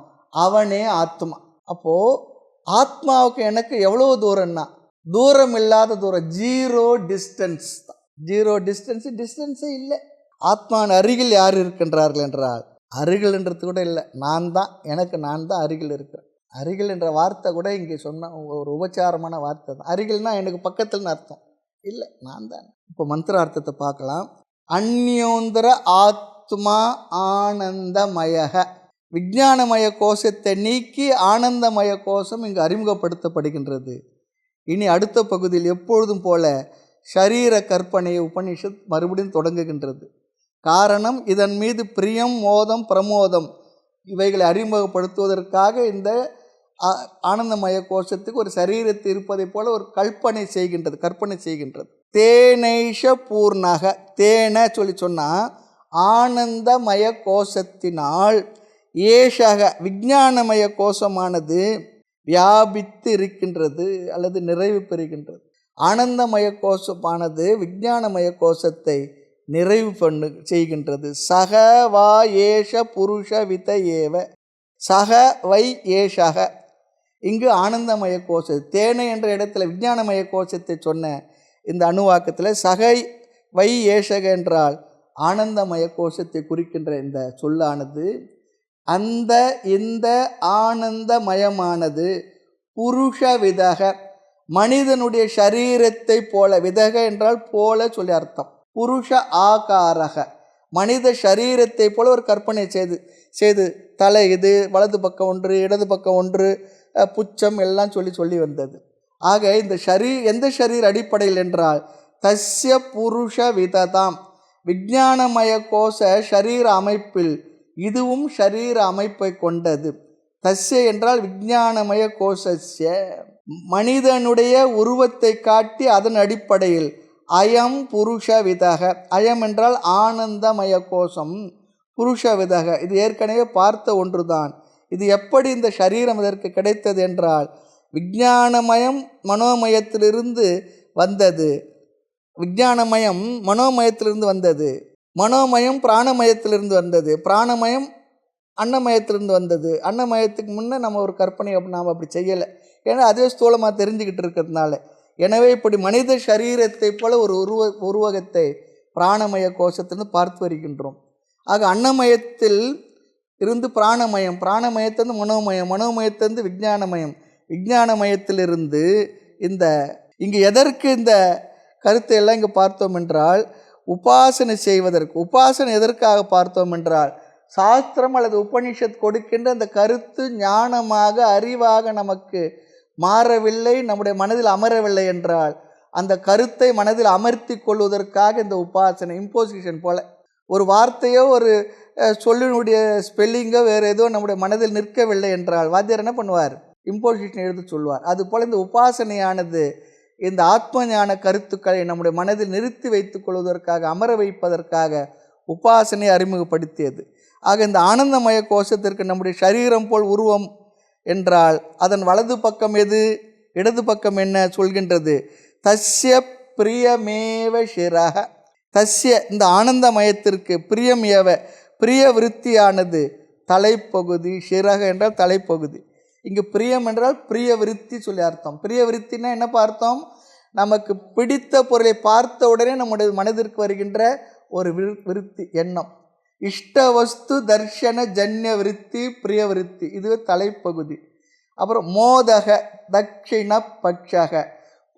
அவனே ஆத்மா. அப்போது ஆத்மாவுக்கு எனக்கு எவ்வளவு தூரம்னா தூரம் இல்லாத தூரம், ஜீரோ டிஸ்டன்ஸ் தான். ஜீரோ டிஸ்டன்ஸே இல்லை. ஆத்மாவின் அருகில் யார் இருக்கின்றார்கள் என்றால், அருகில் என்றது கூட இல்லை, நான் தான் அருகில் இருக்கிறேன். அருகில் என்ற வார்த்தை கூட இங்கே சொன்ன ஒரு உபச்சாரமான வார்த்தை தான். அருகில்னா எனக்கு பக்கத்துலன்னு அர்த்தம் இல்லை, நான் தான். இப்போ மந்திரார்த்தத்தை பார்க்கலாம். அந்யோந்தர ஆத்மா ஆனந்தமயக. விஞ்ஞானமய கோஷத்தை நீக்கி ஆனந்தமய கோஷம் இங்கு அறிமுகப்படுத்தப்படுகின்றது. இனி அடுத்த பகுதியில் எப்பொழுதும் போல ஷரீர கற்பனையை உபனிஷத் மறுபடியும் தொடங்குகின்றது. காரணம், இதன் மீது பிரியம், மோதம், பிரமோதம் இவைகளை அறிமுகப்படுத்துவதற்காக இந்த ஆனந்தமய கோஷத்துக்கு ஒரு சரீரத்தை இருப்பதை போல ஒரு கற்பனை செய்கின்றது. தேனைஷ பூர்ணக, தேன சொல்லி சொன்னால் ஆனந்தமய கோஷத்தினால் ஏஷக விஞ்ஞானமய கோஷமானது வியாபித்து இருக்கின்றது அல்லது நிறைவு பெறுகின்றது. ஆனந்தமய கோஷமானது விஞ்ஞானமய கோஷத்தை நிறைவு செய்கின்றது. சக வா ஏஷ புருஷ வித ஏவ, சக வை ஏஷக. இங்கு ஆனந்தமய கோஷம் தேனை என்ற இடத்துல விஞ்ஞானமய கோஷத்தை சொன்ன இந்த அணுவாக்கத்தில் சகை வை ஏஷக என்றால் ஆனந்தமய கோஷத்தை குறிக்கின்ற இந்த சொல்லானது இந்த ஆனந்தமயமானது புருஷ விதக மனிதனுடைய சரீரத்தை போல, விதக என்றால் போல சொல்லி அர்த்தம், புருஷ ஆகாரக மனித சரீரத்தை போல ஒரு கற்பனை செய்து தலை இது, வலது பக்கம் ஒன்று, இடது பக்கம் ஒன்று, புச்சம் எல்லாம் சொல்லி வந்தது. ஆக இந்த எந்த ஷரீர் அடிப்படையில் என்றால் தஸ்ய புருஷ விததாம், விஞ்ஞானமய கோஷ ஷரீர அமைப்பில் இதுவும் ஷரீர அமைப்பை கொண்டது. தஸ்ய என்றால் விஞ்ஞானமய கோஷஸ்ய, மனிதனுடைய உருவத்தை காட்டி அதன் அடிப்படையில் அயம் புருஷ விதக, அயம் என்றால் ஆனந்தமய கோஷம், புருஷ விதக இது ஏற்கனவே பார்த்த ஒன்றுதான். இது எப்படி இந்த சரீரம் இதற்கு கிடைத்தது என்றால் விஞ்ஞானமயம் மனோமயத்திலிருந்து வந்தது, விஞ்ஞானமயம் மனோமயத்திலிருந்து வந்தது, மனோமயம் பிராணமயத்திலிருந்து வந்தது, பிராணமயம் அன்னமயத்திலிருந்து வந்தது. அன்னமயத்துக்கு முன்னே நம்ம ஒரு கற்பனை நாம் அப்படி செய்யலை, ஏன்னா அதே ஸ்தூலமாக தெரிஞ்சுக்கிட்டு இருக்கிறதுனால. எனவே இப்படி மனித சரீரத்தை போல ஒரு உருவகத்தை பிராணமய கோஷத்திலிருந்து பார்த்து வருகின்றோம். ஆக அன்னமயத்தில் இருந்து பிராணமயம், பிராணமயத்திலிருந்து மனோமயம், மனோமயத்திலிருந்து விஞ்ஞானமயம், விஞ்ஞானமயத்திலிருந்து இங்கு எதற்கு இந்த கருத்தை எல்லாம் இங்கே பார்த்தோம் என்றால் உபாசனை செய்வதற்கு. உபாசனை எதற்காக பார்த்தோம் என்றால் சாஸ்திரம் அல்லது உபனிஷத் கொடுக்கின்ற அந்த கருத்து ஞானமாக அறிவாக நமக்கு மாறவில்லை, நம்முடைய மனதில் அமரவில்லை என்றால் அந்த கருத்தை மனதில் அமர்த்தி கொள்வதற்காக இந்த உபாசனை இம்போசிஷன் போல ஒரு வார்த்தையோ ஒரு சொல்லினுடைய ஸ்பெல்லிங்கோ வேறு ஏதோ நம்முடைய மனதில் நிற்கவில்லை என்றால் வாத்தியார் என்ன பண்ணுவார்? இம்போசிஷன் எழுத சொல்வார். அதுபோல் இந்த உபாசனையானது இந்த ஆத்ம ஞான கருத்துக்களை நம்முடைய மனதில் நிறுத்தி வைத்துக் கொள்வதற்காக அமர வைப்பதற்காக உபாசனை அறிமுகப்படுத்தியது. ஆக இந்த ஆனந்தமய கோஷத்திற்கு நம்முடைய சரீரம் போல் உருவம் என்றால் அதன் வலது பக்கம் எது, இடது பக்கம் என்ன சொல்கின்றது? தஸ்ய பிரியமேவ சிரஹ. தஸ்ய இந்த ஆனந்தமயத்திற்கு பிரியமேவ பிரிய விருத்தியானது தலைப்பகுதி, சிரக என்றால் தலைப்பகுதி. இங்கு பிரியம் என்றால் பிரிய விருத்தி சொல்லி அர்த்தம். பிரிய விருத்தினா என்ன பார்த்தோம்? நமக்கு பிடித்த பொருளை பார்த்த உடனே நம்முடைய மனதிற்கு வருகின்ற ஒரு விருத்தி, எண்ணம். இஷ்ட வஸ்து தர்ஷன ஜன்ய விருத்தி, பிரிய விருத்தி, இது தலைப்பகுதி. அப்புறம் மோதக தட்சிண பட்சக,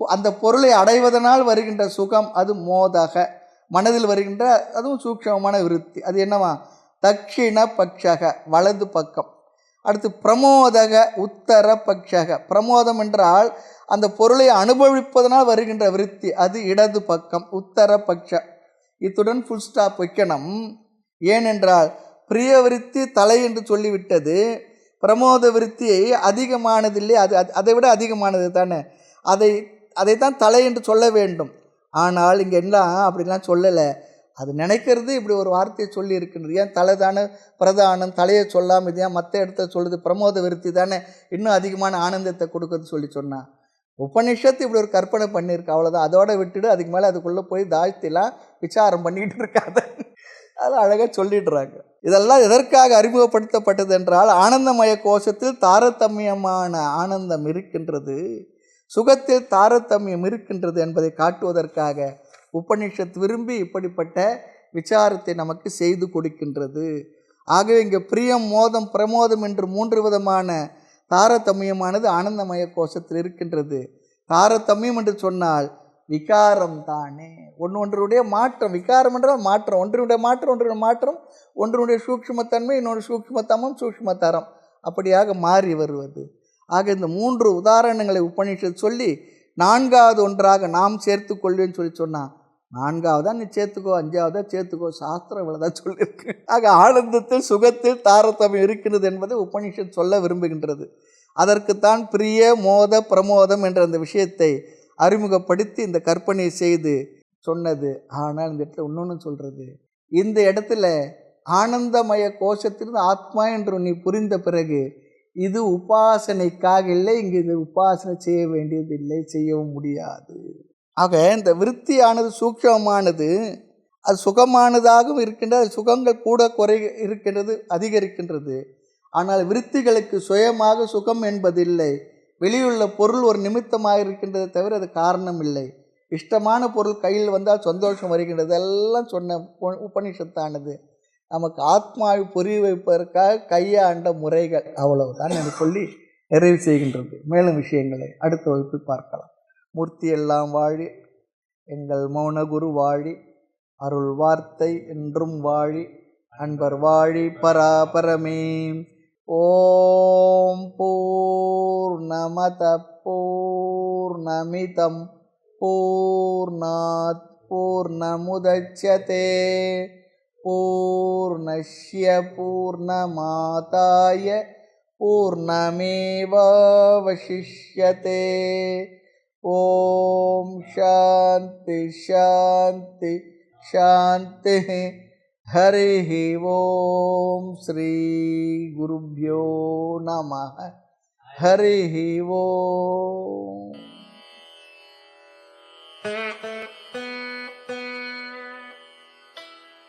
அந்த பொருளை அடைவதனால் வருகின்ற சுகம், அது மோதக. மனதில் வருகின்ற அதுவும் சூக்ஷமமான விருத்தி, அது என்னவா? தட்சிண பட்சக, வலது பக்கம். அடுத்து பிரமோதக உத்தர பட்சக. பிரமோதம் என்றால் அந்த பொருளை அனுபவிப்பதனால் வருகின்ற விருத்தி, அது இடது பக்கம், உத்தர பட்ச. இத்துடன் ஃபுல் ஸ்டாப் வைக்கணும். ஏனென்றால் பிரிய விருத்தி தலை என்று சொல்லிவிட்டது, பிரமோத விருத்தியை அதிகமானதில்லை, அது அதை விட அதிகமானது தானே, அதைத்தான் தலை என்று சொல்ல வேண்டும். ஆனால் இங்கே எல்லாம் அப்படிலாம் சொல்லலை. அது நினைக்கிறது இப்படி ஒரு வார்த்தையை சொல்லி இருக்கின்றது. ஏன் தலை தானே பிரதானம், தலையை சொல்லாமல் இது ஏன் மற்ற இடத்த சொல்லுது? பிரமோத விருத்தி தானே இன்னும் அதிகமான ஆனந்தத்தை கொடுக்குறது சொன்னால் உபனிஷத்து இப்படி ஒரு கற்பனை பண்ணியிருக்கு, அவ்வளோதான். அதோட விட்டுடு, அதுக்கு மேலே அதுக்குள்ளே போய் தாழ்த்திலாம் விசாரம் பண்ணிக்கிட்டு இருக்காத, அது அழகாக சொல்லிடுறாங்க. இதெல்லாம் எதற்காக அறிமுகப்படுத்தப்பட்டது என்றால் ஆனந்தமய கோஷத்தில் தாரதமியமான ஆனந்தம் இருக்கின்றது, சுகத்தில் தாரதமியம் இருக்கின்றது என்பதை காட்டுவதற்காக உபனிஷத் விரும்பி இப்படிப்பட்ட விசாரத்தை நமக்கு செய்து கொடுக்கின்றது. ஆகவே இங்கே பிரியம், மோதம், பிரமோதம் என்று 3 விதமான தாரதமியமானது ஆனந்தமய கோஷத்தில் இருக்கின்றது. தாரதமியம் என்று சொன்னால் விகாரம் தானே, ஒன்றுடைய மாற்றம். விகாரம் என்றால் மாற்றம், ஒன்றினுடைய மாற்றம், ஒன்றினுடைய சூக்ஷ்மத்தன்மை, இன்னொரு சூக்ஷ்மத்தமம், சூக்ஷ்மதரம், அப்படியாக மாறி வருவது. ஆக இந்த 3 உதாரணங்களை உபனிஷத் சொல்லி 4வது ஒன்றாக நாம் சேர்த்து கொள்வேன்னு சொன்னால் 4வதாக நீ சேர்த்துக்கோ, 5வதாக சேர்த்துக்கோ, சாஸ்திரம் இவ்வளோதான் சொல்லியிருக்கு. ஆக ஆனந்தத்தில் சுகத்தில் தாரதமியம் இருக்கிறது என்பதை உபனிஷத் சொல்ல விரும்புகின்றது. அதற்குத்தான் பிரிய மோத பிரமோதம் என்ற அந்த விஷயத்தை அறிமுகப்படுத்தி இந்த கற்பனை செய்து சொன்னது. ஆனால் இந்த இடத்துல இன்னொன்று சொல்கிறது, இந்த இடத்துல ஆனந்தமய கோஷத்திலிருந்து ஆத்மா என்று நீ புரிந்த பிறகு இது உபாசனைக்காக இல்லை, இங்கு இது உபாசனை செய்ய வேண்டியதில்லை, செய்யவும் முடியாது. ஆக இந்த விருத்தியானது சூக்ஷமானது, அது சுகமானதாகவும் இருக்கின்றது, சுகங்கள் கூட குறை இருக்கின்றது, அதிகரிக்கின்றது. ஆனால் விருத்திகளுக்கு சுயமாக சுகம் என்பதில்லை, வெளியுள்ள பொருள் ஒரு நிமித்தமாக இருக்கின்றதை தவிர அது காரணம் இல்லை. இஷ்டமான பொருள் கையில் வந்தால் சந்தோஷம் வருகின்றது, எல்லாம் சொன்ன உபனிஷத்தானது நமக்கு ஆத்மாவை புரிய வைப்பதற்காக கையாண்ட முறைகள், அவ்வளவுதான் என்று சொல்லி நிறைவு செய்கின்றது. மேலும் விஷயங்களை அடுத்த வகுப்பில் பார்க்கலாம். மூர்த்தி எல்லாம் வாழி, எங்கள் மௌன குரு வாழி, அருள் வார்த்தை என்றும் வாழி, அன்பர் வாழி பராபரமே. ஓம் பூர்ணமத பூர்ணமிதம் பூர்ணாத் பூர்ணமுதச்யதே பூர்ணஸ்ய பூர்ணமாதாய பூர்ணமேவாவசிஷ்யதே. ஓம் சாந்தி சாந்தி சாந்தி. ஹரி ஓம் ஸ்ரீ குருப்யோ நமः. ஹரி ஓம்.